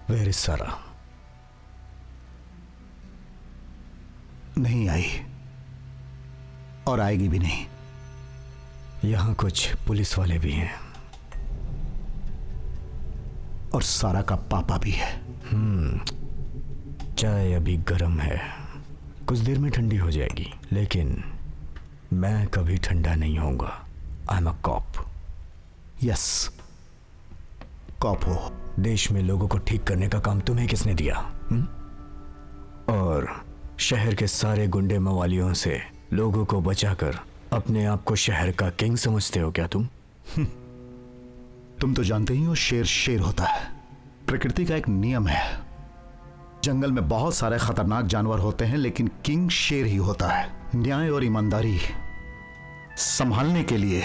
वेयर इज सारा? नहीं आई और आएगी भी नहीं। यहां कुछ पुलिस वाले भी हैं और सारा का पापा भी है। चाय अभी गर्म है, कुछ देर में ठंडी हो जाएगी, लेकिन मैं कभी ठंडा नहीं होऊंगा। I am a cop. Yes, cop हो। देश में लोगों को ठीक करने का काम तुम्हें किसने दिया? और शहर के सारे गुंडे मवालियों से लोगों को बचाकर अपने आप को शहर का किंग समझते हो क्या तुम? तुम तो जानते ही हो, शेर शेर होता है। प्रकृति का एक नियम है। जंगल में बहुत सारे खतरनाक जानवर होते हैं, लेकिन किंग शेर ही होता है। न्याय और ईमानदारी संभालने के लिए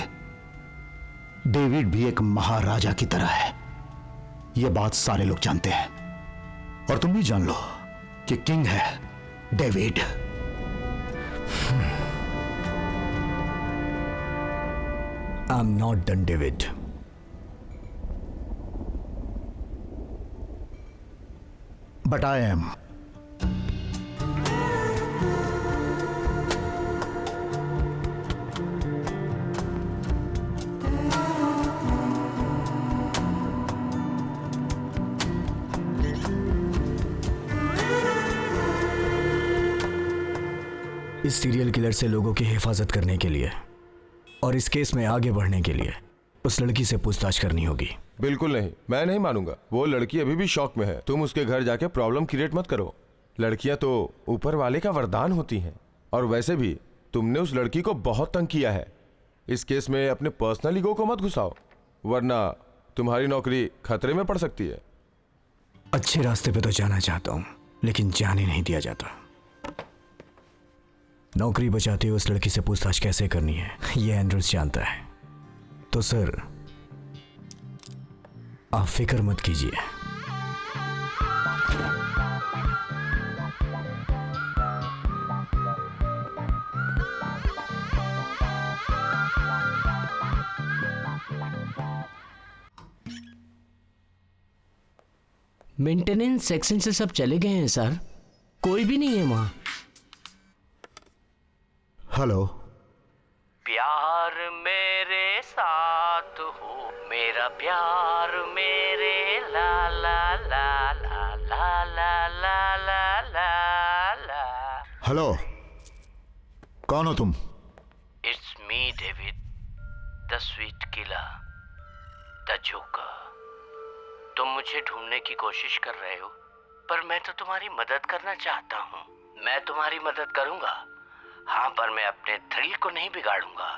डेविड भी एक महाराजा की तरह है। यह बात सारे लोग जानते हैं, और तुम भी जान लो कि किंग है David. I am not done David. But I am. इस सीरियल किलर से लोगों की हिफाजत करने के लिए और इस केस में आगे बढ़ने के लिए उस लड़की से पूछताछ करनी होगी। बिल्कुल नहीं, मैं नहीं मानूंगा। वो लड़की अभी भी शॉक में है। तुम उसके घर जाके प्रॉब्लम क्रिएट मत करो। लड़कियां तो ऊपर वाले का वरदान होती हैं, और वैसे भी तुमने उस लड़की को बहुत तंग किया है। इस केस में अपने पर्सनल ईगो को मत घुसाओ, वरना तुम्हारी नौकरी खतरे में पड़ सकती है। अच्छे रास्ते पे तो जाना चाहता हूं, लेकिन जाने नहीं दिया जाता। नौकरी बचाते हुए उस लड़की से पूछताछ कैसे करनी है, यह एंड्रयूस जानता है। तो सर, आप फिक्र मत कीजिए। मेंटेनेंस सेक्शन से सब चले गए हैं सर, कोई भी नहीं है वहां। हेलो। प्यार मेरे साथ हो, मेरा प्यार मेरे ला ला ला ला ला ला ला ला ला ला। हेलो, कौन हो तुम? It's me David, the sweet killer, the joker. तुम मुझे ढूंढने की कोशिश कर रहे हो, पर मैं तो तुम्हारी मदद करना चाहता हूँ। मैं तुम्हारी मदद करूंगा, हाँ, पर मैं अपने थ्रिल को नहीं बिगाड़ूंगा।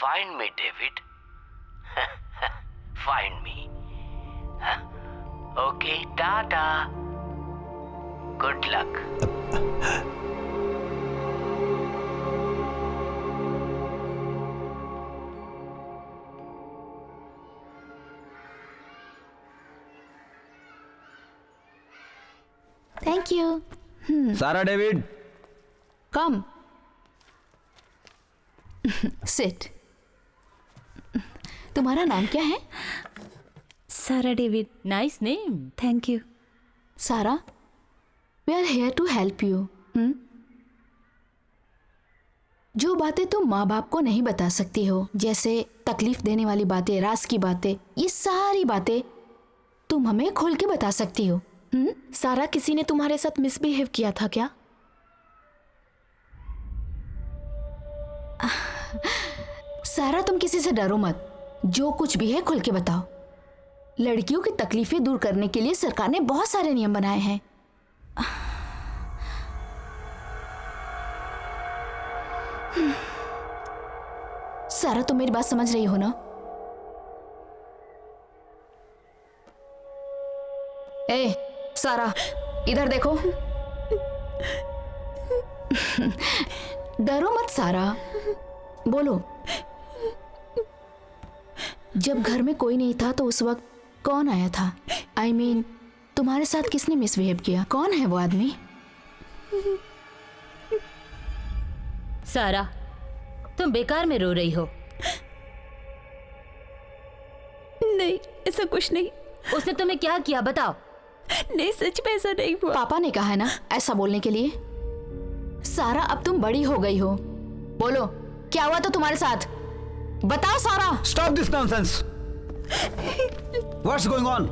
Find me David, find me. Okay, tata, good luck. Thank you. Sara David, come sit. तुम्हारा नाम क्या है? Sara David. Nice name. Thank you. Sara, we are here to help you. जो बातें तुम माँ बाप को नहीं बता सकती हो, जैसे तकलीफ देने वाली बातें, राज की बातें, ये सारी बातें तुम हमें खोल के बता सकती हो। सारा, किसी ने तुम्हारे साथ मिसबिहेव किया था क्या? सारा, तुम किसी से डरो मत, जो कुछ भी है खुल के बताओ। लड़कियों की तकलीफें दूर करने के लिए सरकार ने बहुत सारे नियम बनाए हैं। सारा, तुम मेरी बात समझ रही हो ना? ए सारा, इधर देखो। डरो मत सारा, बोलो। जब घर में कोई नहीं था तो उस वक्त कौन आया था? I mean, तुम्हारे साथ किसने मिसबिहेव किया? कौन है वो आदमी? सारा, तुम बेकार में रो रही हो। नहीं, ऐसा कुछ नहीं। उसने तुम्हें क्या किया बताओ। नहीं, सच में ऐसा नहीं हुआ। पापा ने कहा है ना ऐसा बोलने के लिए। सारा, अब तुम बड़ी हो गई हो, बोलो क्या हुआ था तुम्हारे साथ? बताओ सारा। Stop this nonsense. What's going on?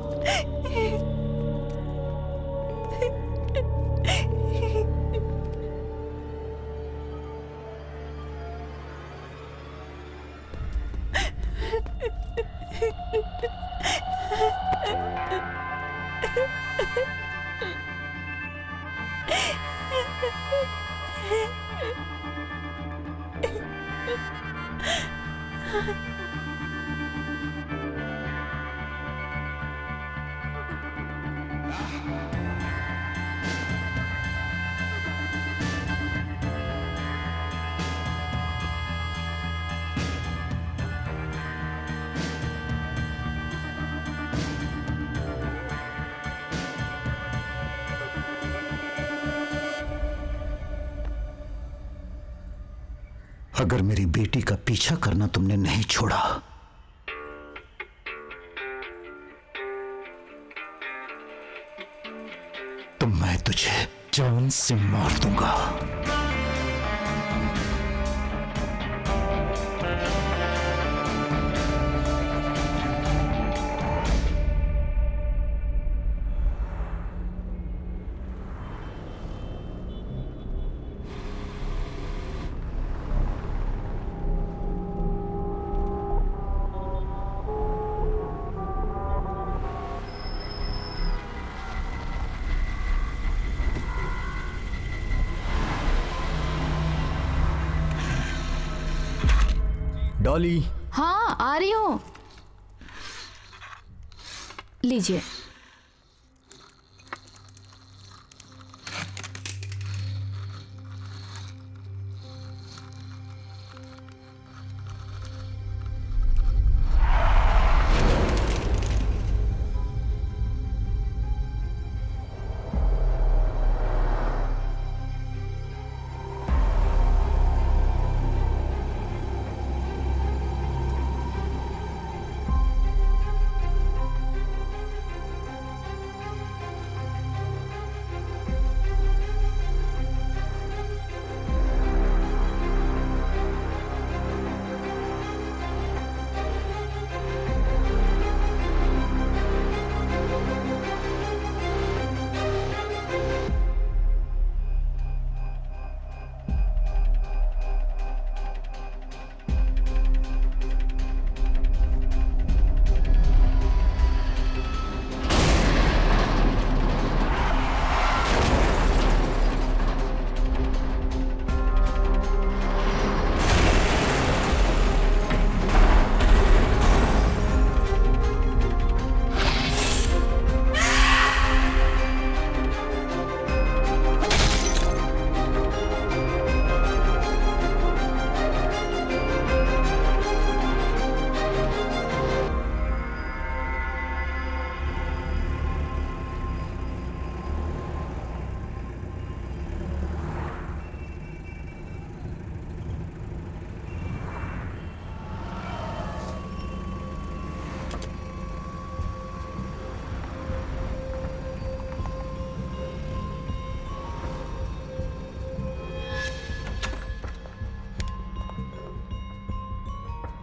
अगर मेरी बेटी का पीछा करना तुमने नहीं छोड़ा तो मैं तुझे जान से मार दूंगा। डॉली। हाँ, आ रही हूँ। लीजिए।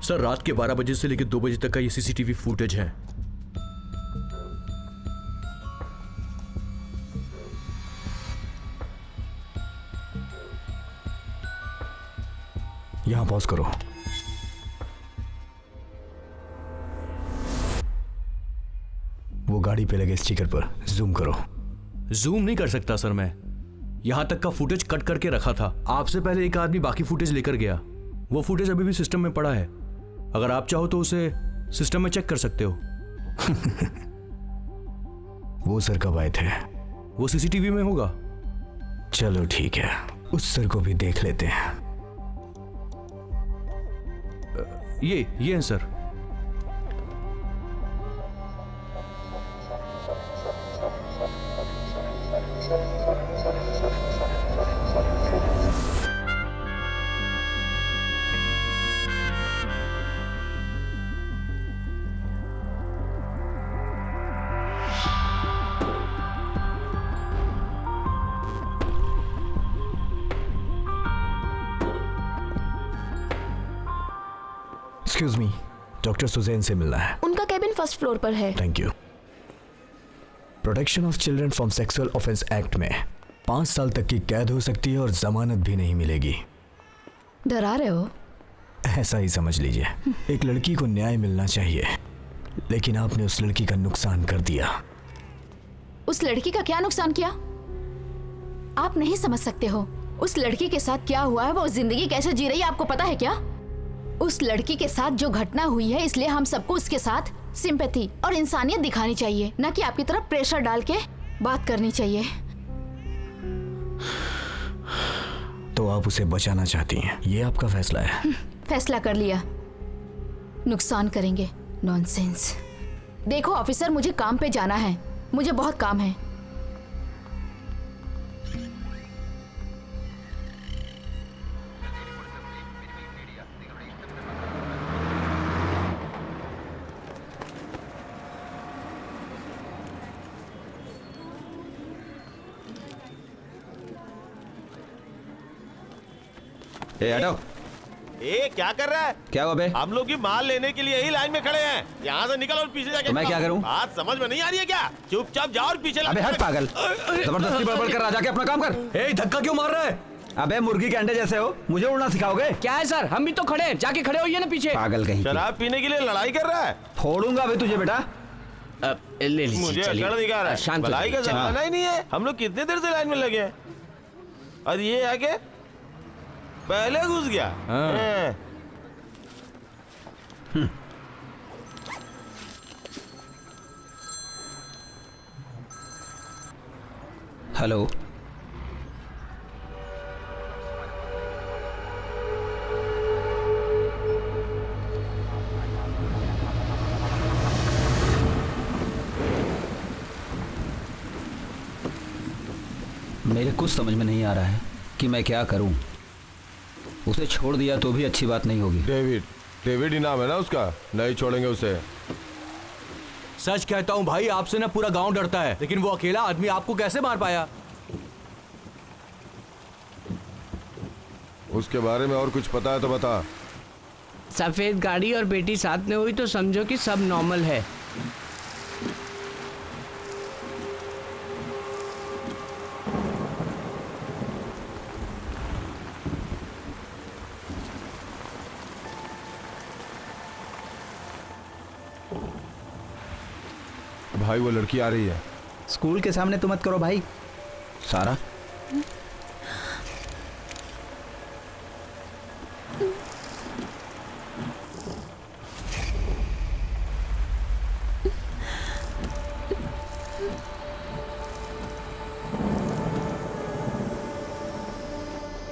सर रात के 12 बजे से लेकर 2 बजे तक का ये सीसीटीवी फुटेज है। यहां पॉज करो। वो गाड़ी पे लगे स्टिकर पर जूम करो। जूम नहीं कर सकता सर मैं, यहां तक का फुटेज कट करके रखा था। आपसे पहले एक आदमी बाकी फुटेज लेकर गया। वो फुटेज अभी भी सिस्टम में पड़ा है, अगर आप चाहो तो उसे सिस्टम में चेक कर सकते हो। वो सर कब आए थे? वो सीसीटीवी में होगा। चलो ठीक है, उस सर को भी देख लेते हैं। ये हैं sir. Excuse me, doctor Susan से मिलना है। उनका कैबिन फर्स्ट फ्लोर पर है। Thank you. Protection of children from sexual offence act में 5 साल तक की कैद हो सकती है और जमानत भी नहीं मिलेगी। डरा रहे हो? ऐसा ही समझ लीजिए। एक लड़की को न्याय मिलना चाहिए, लेकिन आपने उस लड़की का नुकसान कर दिया। उस लड़की का क्या नुकसान किया? आप नहीं समझ सकते हो उस लड़की के साथ क्या हुआ है, वो जिंदगी कैसे जी रही है, आपको पता है क्या? उस लड़की के साथ जो घटना हुई है, इसलिए हम सबको उसके साथ सिंपैथी और इंसानियत दिखानी चाहिए, न कि आपकी तरफ प्रेशर डाल के बात करनी चाहिए। तो आप उसे बचाना चाहती हैं, ये आपका फैसला है? फैसला कर लिया, नुकसान करेंगे। नॉनसेंस। देखो ऑफिसर, मुझे काम पे जाना है, मुझे बहुत काम है। ए हटो। ए क्या कर रहा है? क्या हुआ बे? हम लोग की माल लेने के लिए यही लाइन में खड़े हैं। यहाँ से निकल और पीछे जाके। तो मैं क्या करूं? बात समझ में नहीं आ रही है क्या? चुपचाप जाओ और पीछे। अबे हट पागल, जबरदस्ती बड़बड़ कर रहा, जाके अपना काम कर। ए धक्का क्यों मार रहा है? अबे मुर्गी के अंडे जैसे हो, मुझे उड़ना सिखाओगे? क्या है सर, हम भी तो खड़े हैं, जाके खड़े होइए ना पीछे। पागल कहीं। शराब पीने के लिए लड़ाई कर रहा है। फोड़ूंगा अभी तुझे बेटा। ले लीजिए। मुझे अकड़ दिखा रहा है, लड़ाई का जमाना ही नहीं है। हम लोग कितने देर से लाइन में लगे हैं और ये आके पहले घुस गया। हेलो, मेरे कुछ समझ में नहीं आ रहा है कि मैं क्या करूं। उसे छोड़ दिया तो भी अच्छी बात नहीं होगी। डेविड ही नाम है ना उसका, नहीं छोड़ेंगे उसे। सच कहता हूं भाई, आपसे ना पूरा गांव डरता है, लेकिन वो अकेला आदमी आपको कैसे मार पाया? उसके बारे में और कुछ पता है तो बता। सफेद गाड़ी और बेटी साथ में हुई तो समझो कि सब नॉर्मल है। भाई वो लड़की आ रही है। स्कूल के सामने तो मत करो भाई। सारा,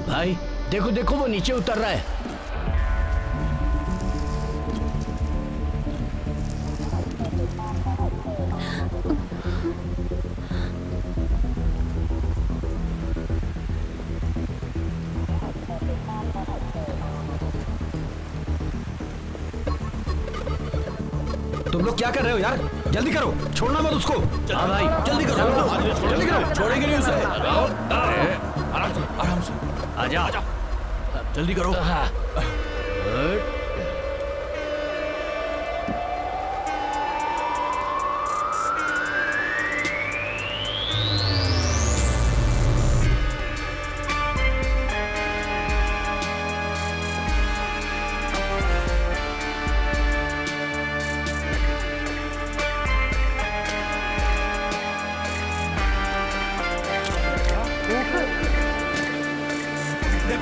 भाई देखो देखो, वो नीचे उतर रहा है। तुम लोग क्या कर रहे हो यार? जल्दी करो, छोड़ना मत उसको। हाँ भाई जल्दी करो, जल्दी करो, छोड़ेंगे नहीं उसे। आराम से, आजा जल्दी करो।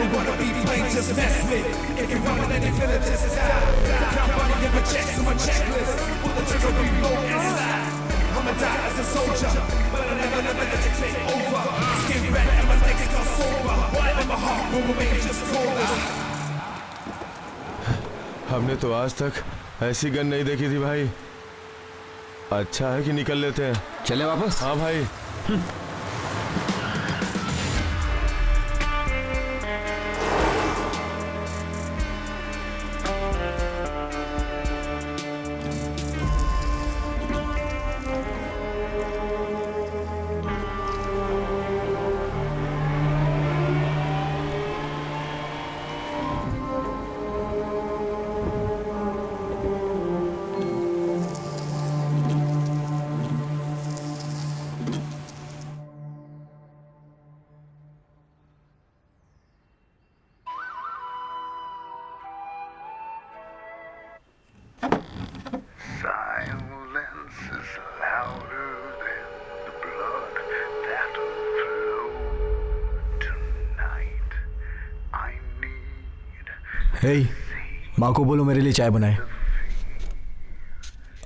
they wanna be plain, just mess with. If you run with any feeling, just stop. Count money, give a check to my checklist. Pull the trigger, reload and slide. I'ma die as a soldier, but I never let you take over. Skin back and my legs got sober. And my heart will remain just colder. हमने तो आज तक ऐसी गन नहीं देखी थी भाई। अच्छा है कि निकल लेते हैं। चले वापस? हाँ भाई। हे, माँ को बोलो मेरे लिए चाय बनाए।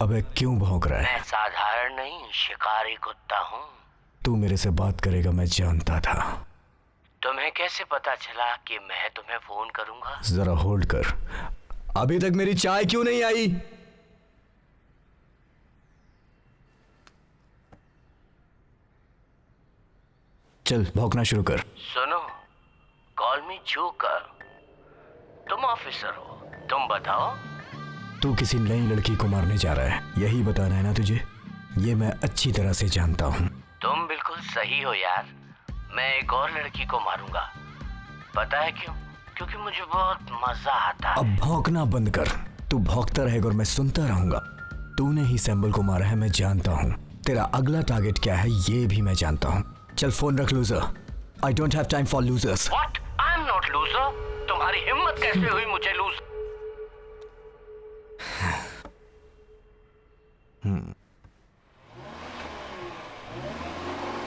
अबे क्यों भौंक रहा है? मैं साधारण नहीं शिकारी कुत्ता हूँ। तू मेरे से बात करेगा मैं जानता था। तुम्हें कैसे पता चला कि मैं तुम्हें फोन करूंगा? जरा होल्ड कर। अभी तक मेरी चाय क्यों नहीं आई? चल भौंकना शुरू कर। सुनो, कॉल मी जोकर। तुम ऑफिसर हो, तुम बताओ। तू किसी नई लड़की को मारने जा रहा है, यही बताना है ना तुझे? ये मैं अच्छी तरह से जानता हूँ। तुम बिल्कुल सही हो यार। मैं एक और लड़की को मारूंगा। पता है क्यों? क्योंकि मुझे बहुत मजा आता है। अब भौंकना बंद कर। तू भौंकता रहेगा और मैं सुनता रहूंगा। तूने ही सैम्बल को मारा है, मैं जानता हूँ। तेरा अगला टारगेट क्या है ये भी मैं जानता हूँ। चल फोन रख loser. I don't have time for losers. What? I am not loser. तुम्हारी हिम्मत कैसे हुई मुझे लूज?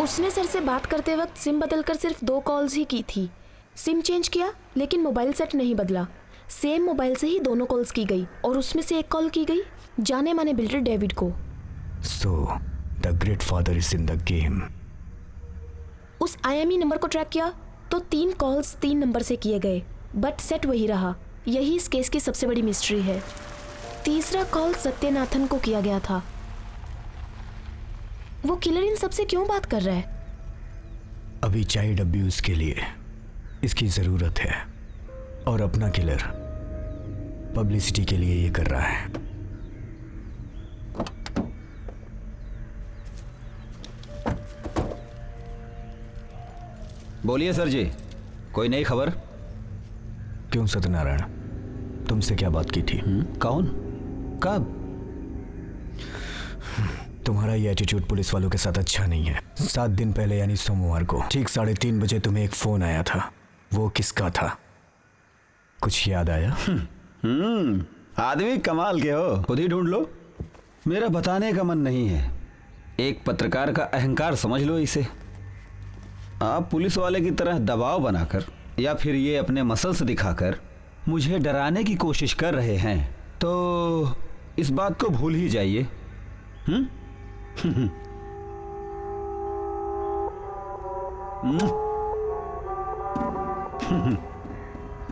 उसने सर से बात करते वक्त सिम बदलकर सिर्फ 2 कॉल्स ही की थी। सिम चेंज किया लेकिन मोबाइल सेट नहीं बदला। सेम मोबाइल से ही दोनों कॉल्स की गई और उसमें से एक कॉल की गई जाने माने बिल्डर डेविड को। So the great father is in the game. उस IME नंबर को ट्रैक किया तो 3 कॉल्स 3 नंबर से किए गए, बट सेट वही रहा। यही इस केस की सबसे बड़ी मिस्ट्री है। तीसरा कॉल सत्यनाथन को किया गया था। वो किलर इन सबसे क्यों बात कर रहा है? अभी चाइल्ड अब्यूज के लिए इसकी जरूरत है और अपना किलर पब्लिसिटी के लिए ये कर रहा है। बोलिए सर जी, कोई नई खबर? क्यों सत्यनारायण, तुमसे क्या बात की थी? कौन? कब? तुम्हारा ये एटीट्यूड पुलिस वालों के साथ अच्छा नहीं है। 7 दिन पहले यानी सोमवार को ठीक 3:30 बजे तुम्हें एक फोन आया था। वो किसका था? कुछ याद आया? आदमी कमाल के हो, खुद ही ढूंढ लो। मेरा बताने का मन नहीं है। एक पत्रकार का अहंकार समझ लो इसे। आप पुलिस वाले की तरह दबाव बनाकर या फिर ये अपने मसल्स दिखाकर मुझे डराने की कोशिश कर रहे हैं, तो इस बात को भूल ही जाइए।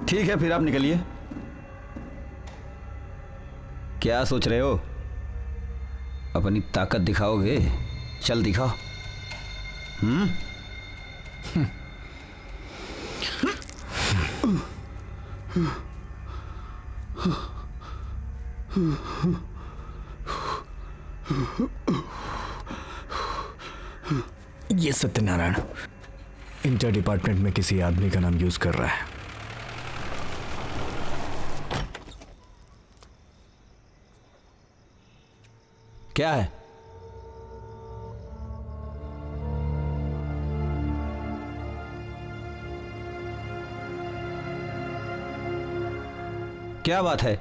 ठीक है, फिर आप निकलिए। क्या सोच रहे हो? अपनी ताकत दिखाओगे? चल दिखाओ। ये सत्यनारायण इंटर डिपार्टमेंट में किसी आदमी का नाम यूज कर रहा है। क्या है? क्या बात है?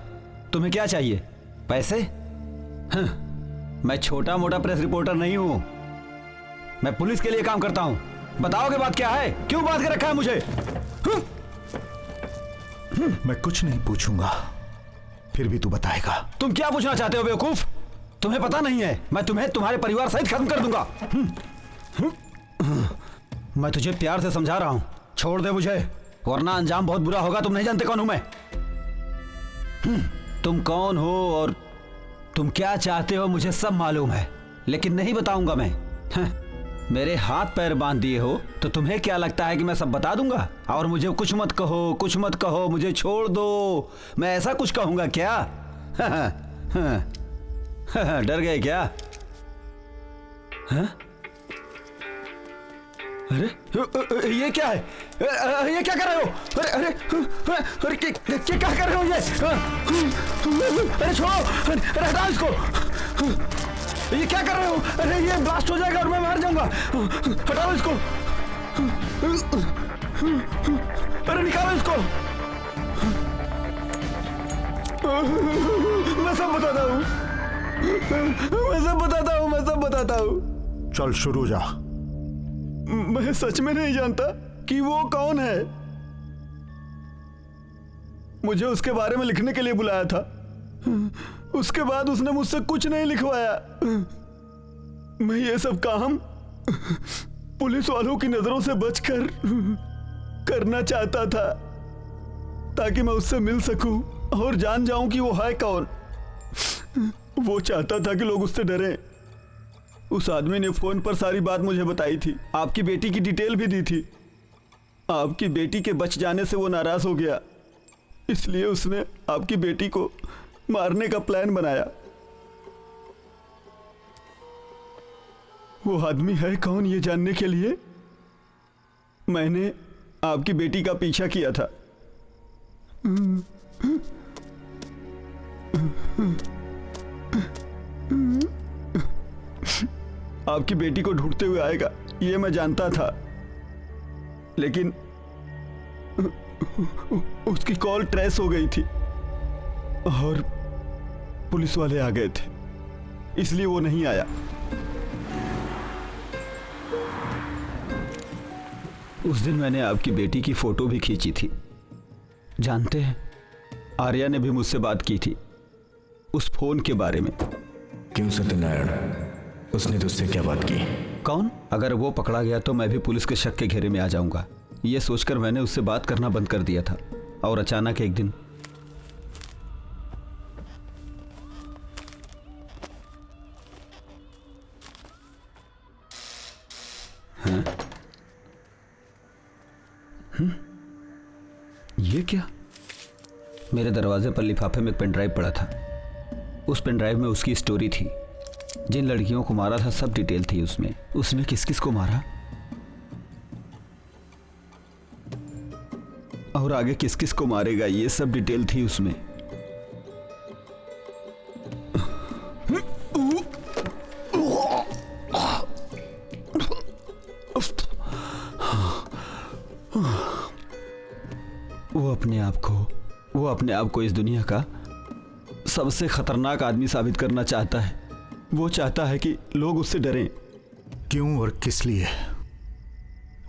तुम्हें क्या चाहिए? पैसे? मैं छोटा मोटा प्रेस रिपोर्टर नहीं हूं। मैं पुलिस के लिए काम करता हूं। बताओगे बात क्या है? क्यों बात कर रखा है मुझे? मैं कुछ नहीं पूछूंगा, फिर भी तू बताएगा। तुम क्या पूछना चाहते हो बेवकूफ? तुम्हें पता नहीं है, मैं तुम्हें तुम्हारे परिवार सहित खत्म कर दूंगा। मैं तुझे प्यार से समझा रहा हूं, छोड़ दे मुझे, वरना अंजाम बहुत बुरा होगा। तुम नहीं जानते कौन हूं मैं। तुम कौन हो और तुम क्या चाहते हो मुझे सब मालूम है, लेकिन नहीं बताऊंगा मैं। मेरे हाथ पैर बांध दिए हो तो तुम्हें क्या लगता है कि मैं सब बता दूंगा? और मुझे कुछ मत कहो, कुछ मत कहो, मुझे छोड़ दो। मैं ऐसा कुछ कहूंगा क्या? डर गए क्या? अरे ये क्या है? ये क्या कर रहे हो? अरे अरे अरे क्या कर रहे हो ये? अरे छोड़ो, अरे हटाओ इसको। ये क्या कर रहे हो? अरे ये ब्लास्ट हो जाएगा और मैं मार जाऊंगा। हटाओ इसको। अरे निकालो इसको। मैं सब बताता हूँ, मैं सब बताता हूँ, मैं सब बताता हूँ। चल शुरू जा। मैं सच में नहीं जानता कि वो कौन है। मुझे उसके बारे में लिखने के लिए बुलाया था, उसके बाद उसने मुझसे कुछ नहीं लिखवाया। मैं ये सब काम पुलिस वालों की नजरों से बचकर करना चाहता था, ताकि मैं उससे मिल सकूं और जान जाऊं कि वो है कौन। वो चाहता था कि लोग उससे डरें। उस आदमी ने फोन पर सारी बात मुझे बताई थी, आपकी बेटी की डिटेल भी दी थी। आपकी बेटी के बच जाने से वो नाराज हो गया, इसलिए उसने आपकी बेटी को मारने का प्लान बनाया। वो आदमी है कौन ये जानने के लिए मैंने आपकी बेटी का पीछा किया था। आपकी बेटी को ढूंढते हुए आएगा ये मैं जानता था, लेकिन उसकी कॉल ट्रेस हो गई थी और पुलिस वाले आ गए थे, इसलिए वो नहीं आया। उस दिन मैंने आपकी बेटी की फोटो भी खींची थी। जानते हैं, आर्या ने भी मुझसे बात की थी उस फोन के बारे में। क्यों सत्यनारायण, उसने तुझसे क्या बात की? कौन? अगर वो पकड़ा गया तो मैं भी पुलिस के शक के घेरे में आ जाऊंगा, ये सोचकर मैंने उससे बात करना बंद कर दिया था। और अचानक एक दिन ये क्या? मेरे दरवाजे पर लिफाफे में एक पेन ड्राइव पड़ा था। उस पेन ड्राइव में उसकी स्टोरी थी, जिन लड़कियों को मारा था सब डिटेल थी उसमें। उसने किस किस को मारा और आगे किस किस को मारेगा ये सब डिटेल थी उसमें। वो अपने आप को इस दुनिया का सबसे खतरनाक आदमी साबित करना चाहता है। वो चाहता है कि लोग उससे डरें। क्यों और किस लिए?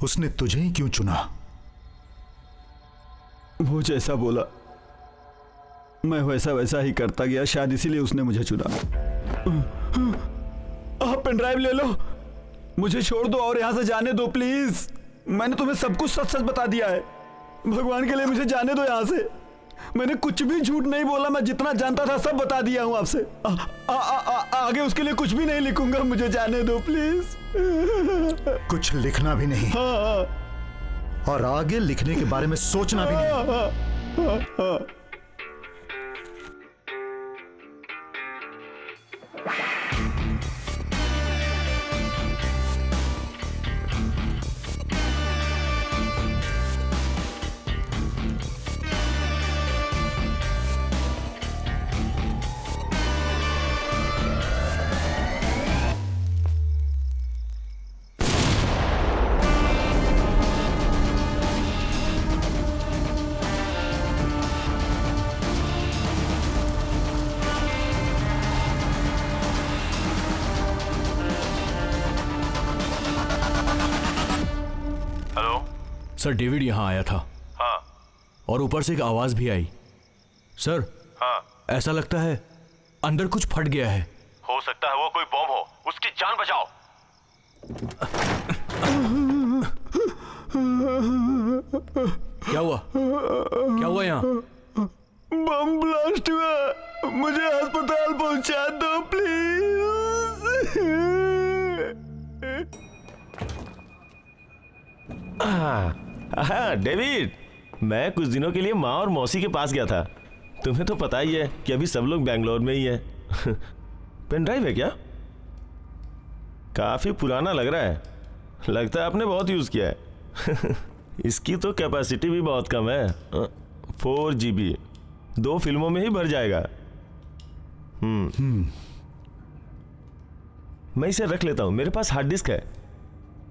उसने तुझे ही क्यों चुना? वो जैसा बोला मैं वैसा वैसा ही करता गया, शायद इसीलिए उसने मुझे चुना। आप पेन ड्राइव ले लो, मुझे छोड़ दो और यहां से जाने दो प्लीज। मैंने तुम्हें सब कुछ सच सच बता दिया है, भगवान के लिए मुझे जाने दो यहां से। मैंने कुछ भी झूठ नहीं बोला, मैं जितना जानता था सब बता दिया हूं आपसे। आगे उसके लिए कुछ भी नहीं लिखूंगा, मुझे जाने दो प्लीज। कुछ लिखना भी नहीं? हाँ। और आगे लिखने के बारे में सोचना भी नहीं? सर डेविड यहाँ आया था। हाँ, और ऊपर से एक आवाज भी आई। सर, हाँ, ऐसा लगता है अंदर कुछ फट गया है। हो सकता है वो कोई बॉम्ब हो, उसकी जान बचाओ। क्या हुआ? क्या हुआ यहाँ? बम ब्लास्ट हुआ, मुझे अस्पताल पहुंचा दो प्लीज। डेविड, मैं कुछ दिनों के लिए माँ और मौसी के पास गया था। तुम्हें तो पता ही है कि अभी सब लोग बैंगलोर में ही है। पेन ड्राइव है क्या? काफी पुराना लग रहा है, लगता है आपने बहुत यूज किया है। इसकी तो कैपेसिटी भी बहुत कम है, 4 GB, 2 फिल्मों में ही भर जाएगा। मैं इसे रख लेता हूं, मेरे पास हार्ड डिस्क है।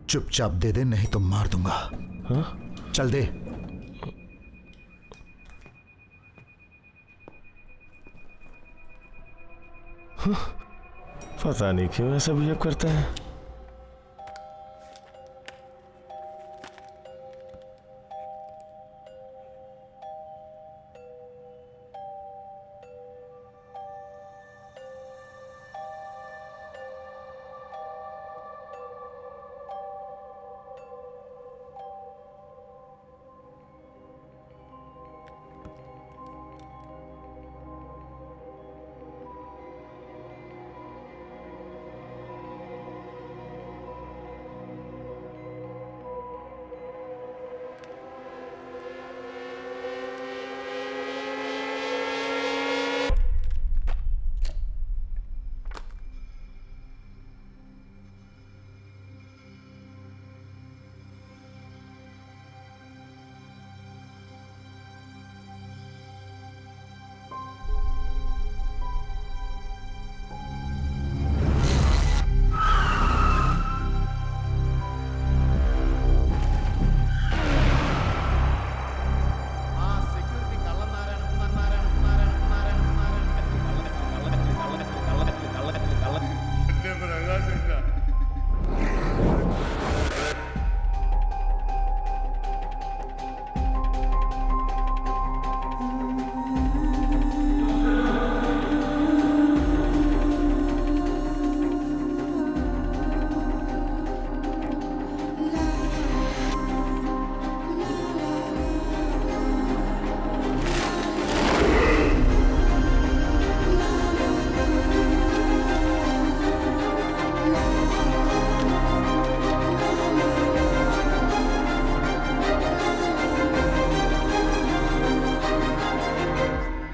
चुपचाप दे दे, नहीं तो मार दूंगा। हाँ? चल दे। पता नहीं क्यों ऐसा बिहेव करता है।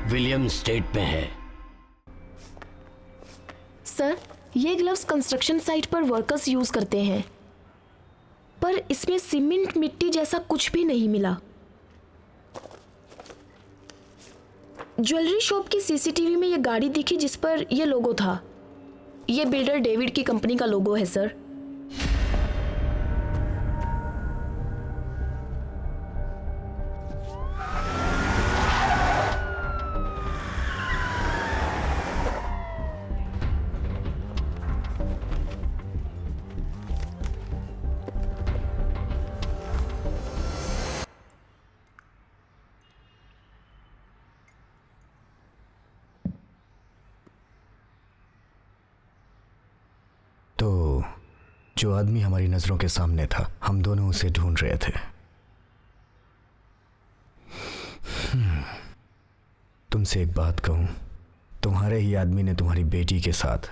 विलियम स्टेट में है। सर, ये ग्लव्स कंस्ट्रक्शन साइट पर वर्कर्स यूज करते हैं, पर इसमें सीमेंट मिट्टी जैसा कुछ भी नहीं मिला। ज्वेलरी शॉप की सीसीटीवी में ये गाड़ी दिखी जिस पर ये लोगो था। ये बिल्डर डेविड की कंपनी का लोगो है सर। तो जो आदमी हमारी नजरों के सामने था, हम दोनों उसे ढूंढ रहे थे। तुमसे एक बात कहूं, तुम्हारे ही आदमी ने तुम्हारी बेटी के साथ।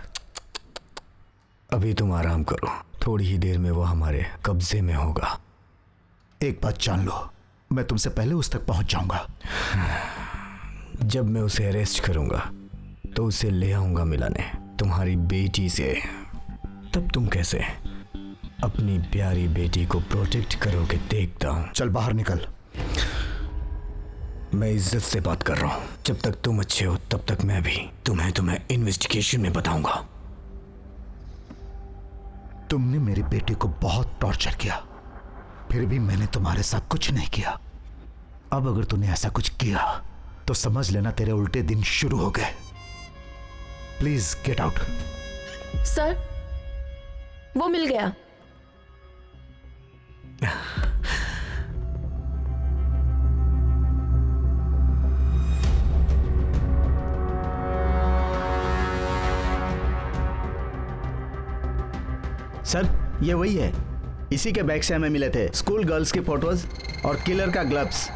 अभी तुम आराम करो, थोड़ी ही देर में वो हमारे कब्जे में होगा। एक बात जान लो, मैं तुमसे पहले उस तक पहुंच जाऊंगा। जब मैं उसे अरेस्ट करूंगा तो उसे ले आऊंगा मिलाने तुम्हारी बेटी से। तब तुम कैसे अपनी प्यारी बेटी को प्रोटेक्ट करोगे देखता हूं। चल बाहर निकल। मैं इज्जत से बात कर रहा हूं। जब तक तुम अच्छे हो तब तक मैं भी तुम्हें इन्वेस्टिगेशन में बताऊंगा। तुमने मेरी बेटी को बहुत टॉर्चर किया, फिर भी मैंने तुम्हारे साथ कुछ नहीं किया। अब अगर तूने ऐसा कुछ किया तो समझ लेना तेरे उल्टे दिन शुरू हो गए। Please get out. सर, वो मिल गया। सर ये वही है, इसी के बैग से हमें मिले थे स्कूल गर्ल्स की फोटोज और किलर का gloves.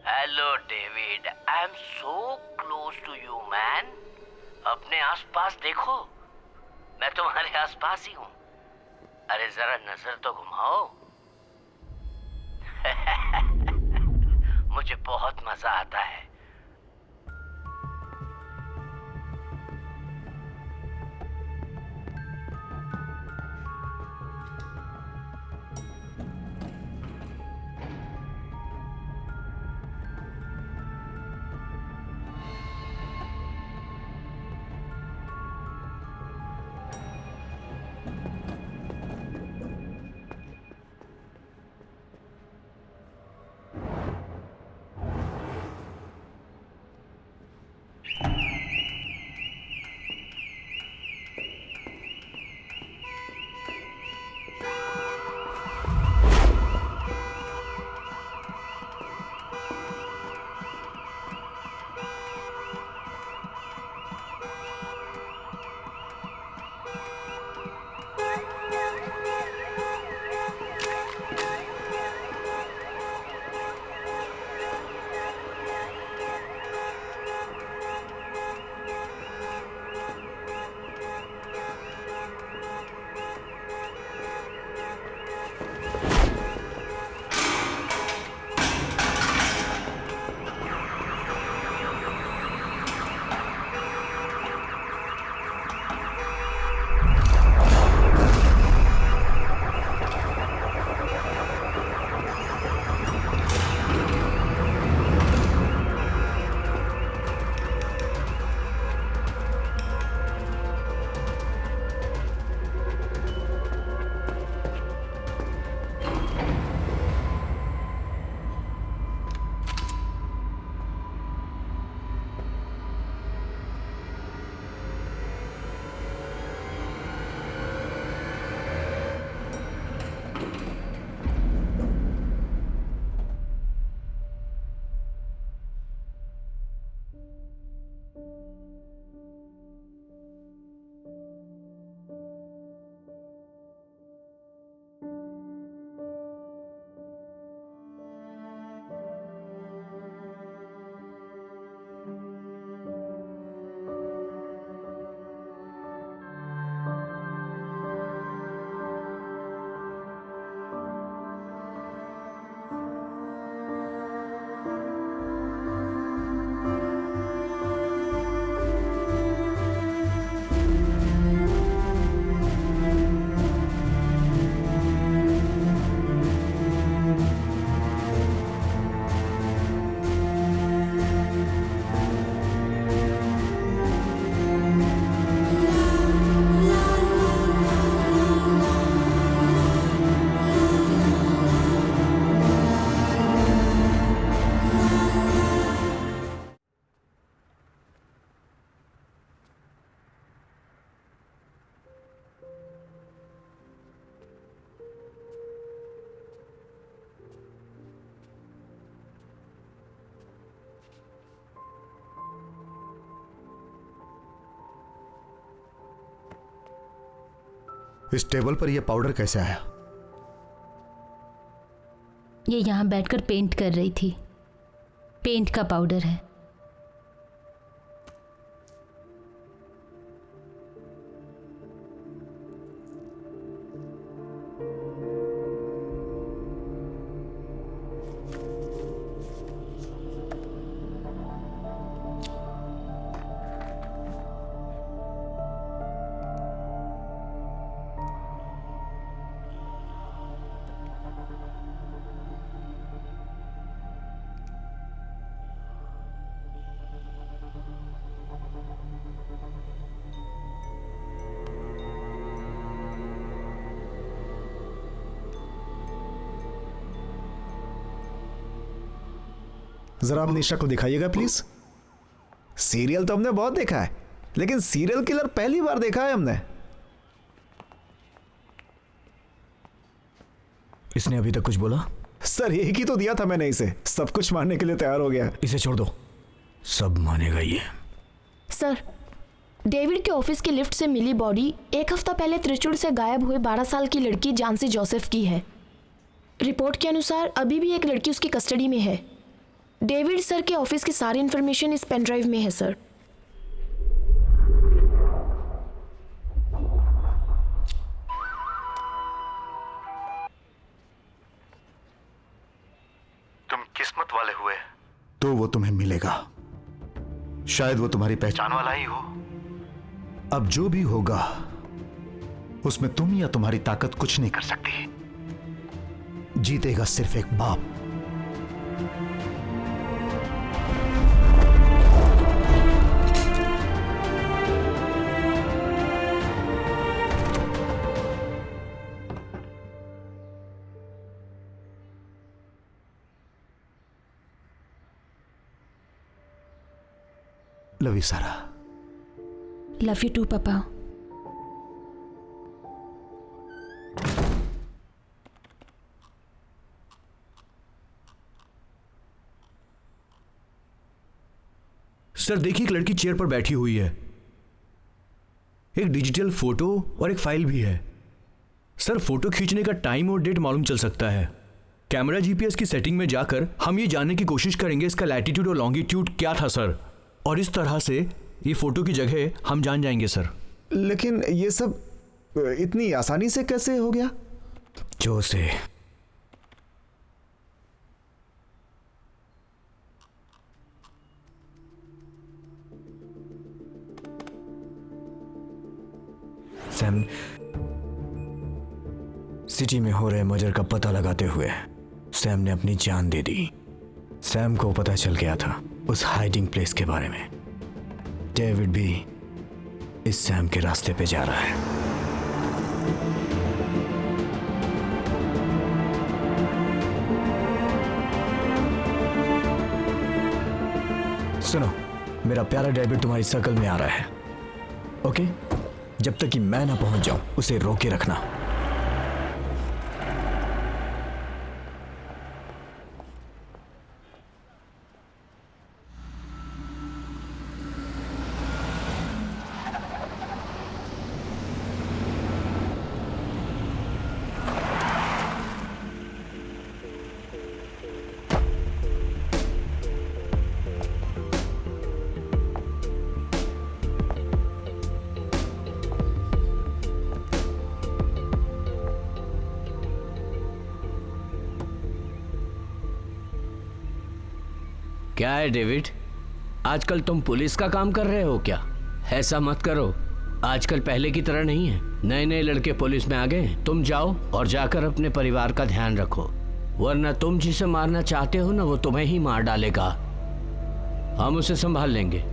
Hello David, I am so close to you man. अपने आसपास देखो, मैं तुम्हारे आसपास ही हूँ। अरे जरा नजर तो घुमाओ। मुझे बहुत मजा आता है। इस टेबल पर यह पाउडर कैसे आया? ये यहाँ बैठकर पेंट कर रही थी। पेंट का पाउडर है। जरा अपनी शक्ल दिखाइएगा प्लीज। सीरियल तो हमने बहुत देखा है, लेकिन सीरियल किलर पहली बार देखा है हमने। इसने अभी तक कुछ बोला? सर एक ही तो दिया था मैंने इसे, सब कुछ मानने के लिए तैयार हो गया। इसे छोड़ दो, सब मानेगा ये। सर, डेविड के ऑफिस की लिफ्ट से मिली बॉडी 1 हफ्ता पहले त्रिचुर से गायब हुए 12 साल की लड़की जानसी जोसेफ की है। रिपोर्ट के अनुसार अभी भी एक लड़की उसकी कस्टडी में है। डेविड सर के ऑफिस की सारी इंफॉर्मेशन इस पेन ड्राइव में है सर। तुम किस्मत वाले हुए तो वो तुम्हें मिलेगा। शायद वो तुम्हारी पहचान वाला ही हो। अब जो भी होगा उसमें तुम या तुम्हारी ताकत कुछ नहीं कर सकती। जीतेगा सिर्फ एक बाप। लव यू सारा। लव यू टू पापा। सर देखिए, एक लड़की चेयर पर बैठी हुई है। एक डिजिटल फोटो और एक फाइल भी है। सर फोटो खींचने का टाइम और डेट मालूम चल सकता है। कैमरा जीपीएस की सेटिंग में जाकर हम ये जानने की कोशिश करेंगे इसका लैटिट्यूड और लॉन्गिट्यूड क्या था सर, और इस तरह से ये फोटो की जगह हम जान जाएंगे सर। लेकिन ये सब इतनी आसानी से कैसे हो गया? जो से सैम सिटी में हो रहे मर्डर का पता लगाते हुए सैम ने अपनी जान दे दी। सैम को पता चल गया था उस हाइडिंग प्लेस के बारे में। डेविड भी इस सैम के रास्ते पे जा रहा है। सुनो, मेरा प्यारा डेविड तुम्हारी सर्कल में आ रहा है, ओके? जब तक कि मैं ना पहुंच जाऊं उसे रोके रखना। क्या है डेविड, आजकल तुम पुलिस का काम कर रहे हो क्या? ऐसा मत करो, आजकल पहले की तरह नहीं है। नए नए लड़के पुलिस में आ गए। तुम जाओ और जाकर अपने परिवार का ध्यान रखो, वरना तुम जिसे मारना चाहते हो ना वो तुम्हें ही मार डालेगा। हम उसे संभाल लेंगे।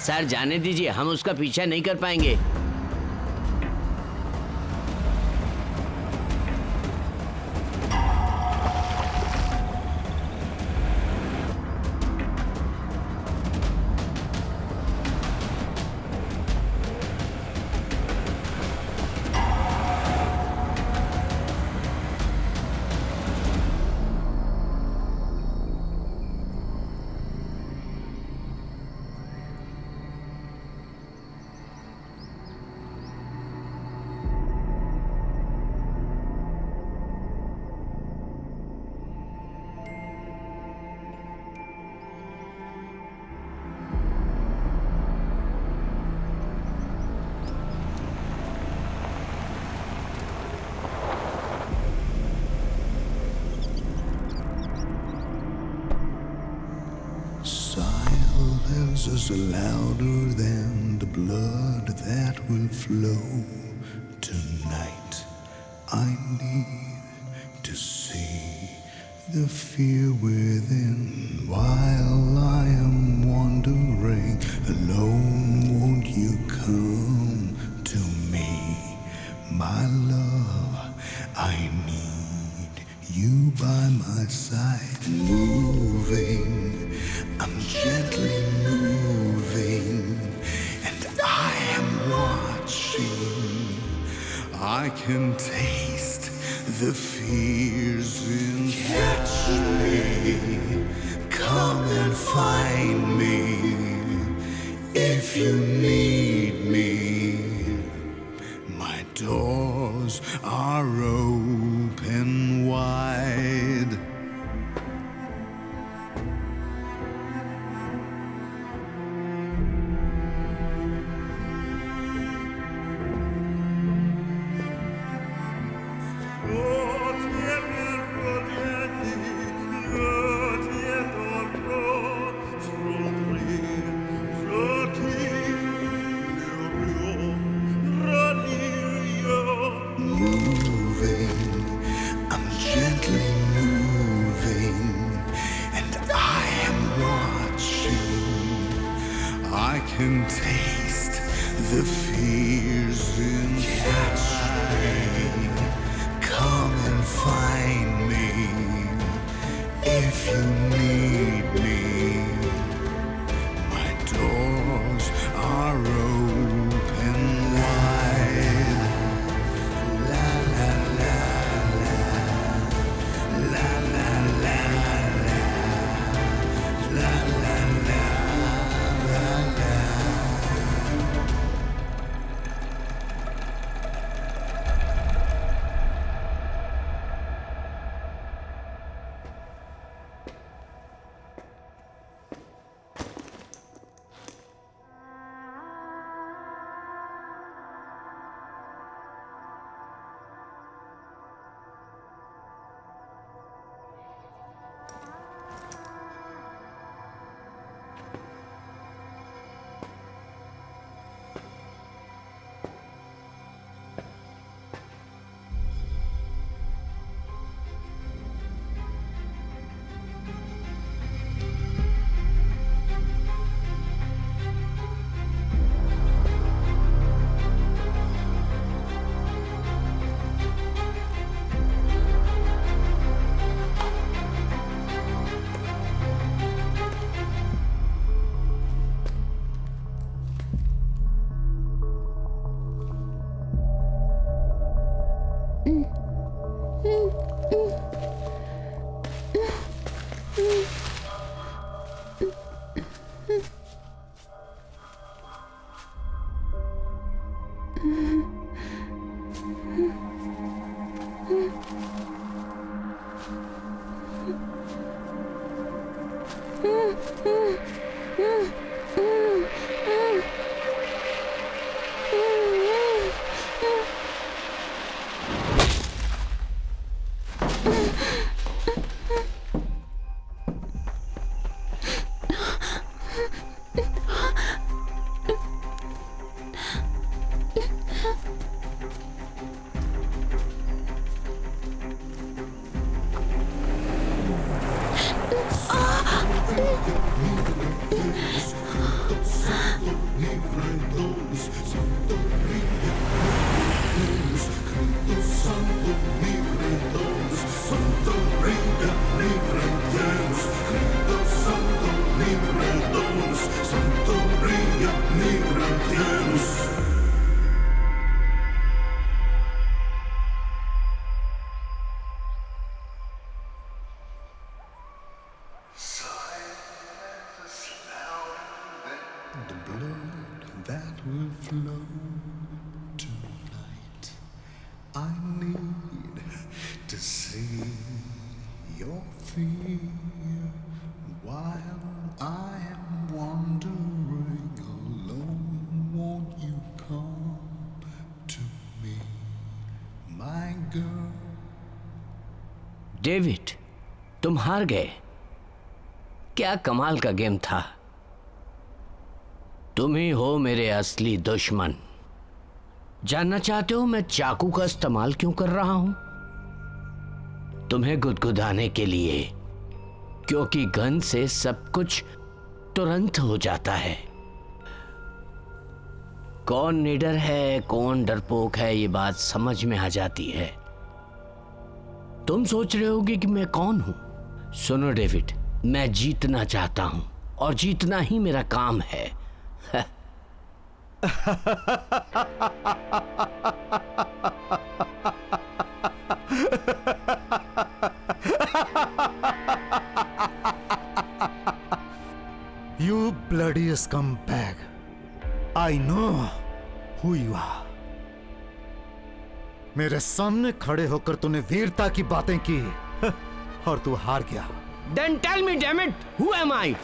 सर जाने दीजिए, हम उसका पीछा नहीं कर पाएंगे। Silence is louder than the blood that will flow. Tonight I need to see the fear within while I am wandering alone. Won't you come to me, my love? I need you by my side, moving. I'm gently moving, and I am watching. I can taste the fears in catch me. Come and find me if you need me. My doors are open wide. Can taste the fears in catch me. Come and find me if you need me. My doors are open wide. La la la la la la la la la la. The blood that will flow tonight. I need to see your fear while I am wandering alone. Won't you come to me, my girl? David, तुम हार गए। क्या कमाल का गेम था। तुम ही हो मेरे असली दुश्मन। जानना चाहते हो मैं चाकू का इस्तेमाल क्यों कर रहा हूं? तुम्हें गुदगुदाने के लिए, क्योंकि गन से सब कुछ तुरंत हो जाता है। कौन निडर है, कौन डरपोक है, ये बात समझ में आ जाती है। तुम सोच रहे होगे कि मैं कौन हूं। सुनो डेविड, मैं जीतना चाहता हूं और जीतना ही मेरा काम है। You bloody scumbag! I know who you are. मेरे सामने खड़े होकर तूने वीरता की बातें की और तू हार गया। Then tell me, damn it, who am I?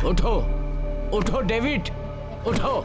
उठो, उठो डेविड, उठो।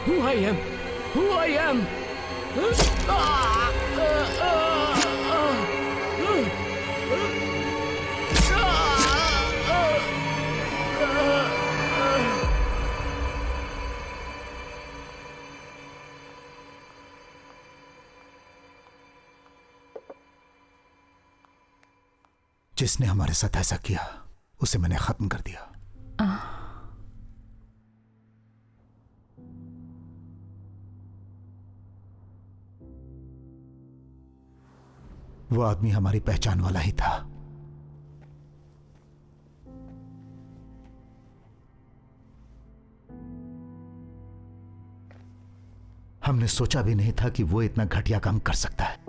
Who I am? Who I am? जिसने हमारे साथ ऐसा किया उसे मैंने खत्म कर दिया। वो आदमी हमारी पहचान वाला ही था। हमने सोचा भी नहीं था कि वो इतना घटिया काम कर सकता है।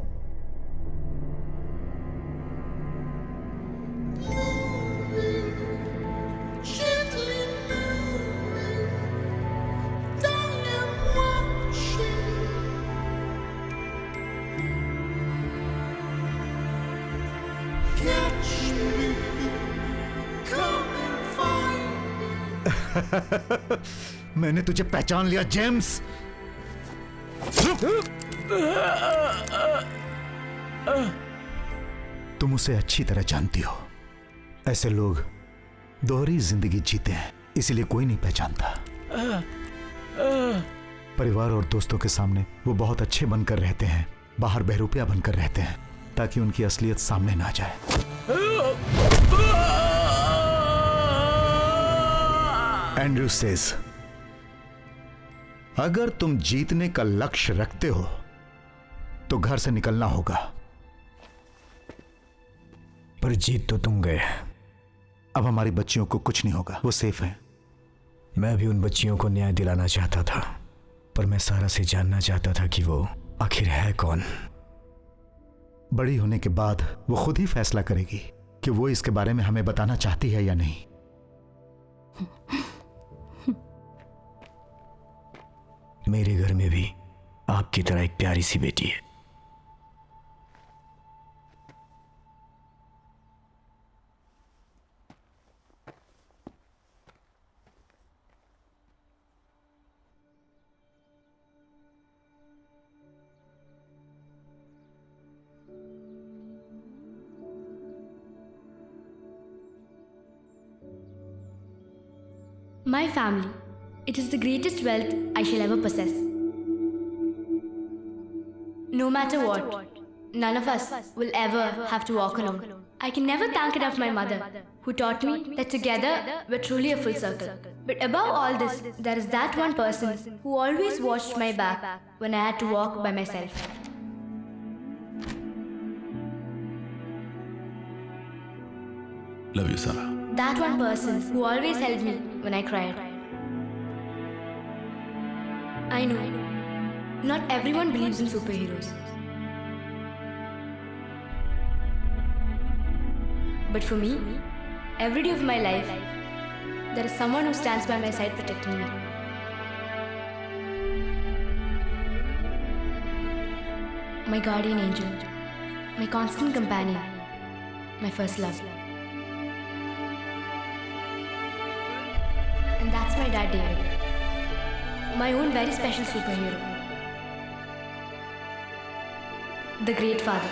मैंने तुझे पहचान लिया जेम्स। तुम उसे अच्छी तरह जानती हो। ऐसे लोग दोहरी जिंदगी जीते हैं, इसीलिए कोई नहीं पहचानता। परिवार और दोस्तों के सामने वो बहुत अच्छे बनकर रहते हैं, बाहर बहरूपिया बनकर रहते हैं ताकि उनकी असलियत सामने ना जाए। एंड्रयू सेज, अगर तुम जीतने का लक्ष्य रखते हो तो घर से निकलना होगा। पर जीत तो तुम गए। अब हमारी बच्चियों को कुछ नहीं होगा, वो सेफ हैं। मैं भी उन बच्चियों को न्याय दिलाना चाहता था, पर मैं सारा से जानना चाहता था कि वो आखिर है कौन। बड़ी होने के बाद वो खुद ही फैसला करेगी कि वो इसके बारे में हमें बताना चाहती है या नहीं। मेरे घर में भी आपकी तरह एक प्यारी सी बेटी है। My family. It is the greatest wealth I shall ever possess. No matter what, none of us will ever have to walk alone. I can never thank enough my mother, who taught me that together we're truly a full circle. But above all this, there is that one person who always watched my back when I had to walk by myself. Love you, Sarah. That one person who always held me when I cried. I know, not everyone believes in superheroes. But for me, every day of my life, there is someone who stands by my side protecting me. My guardian angel, my constant companion, my first love. And that's my dad, David. My own very special superhero. The Great Father.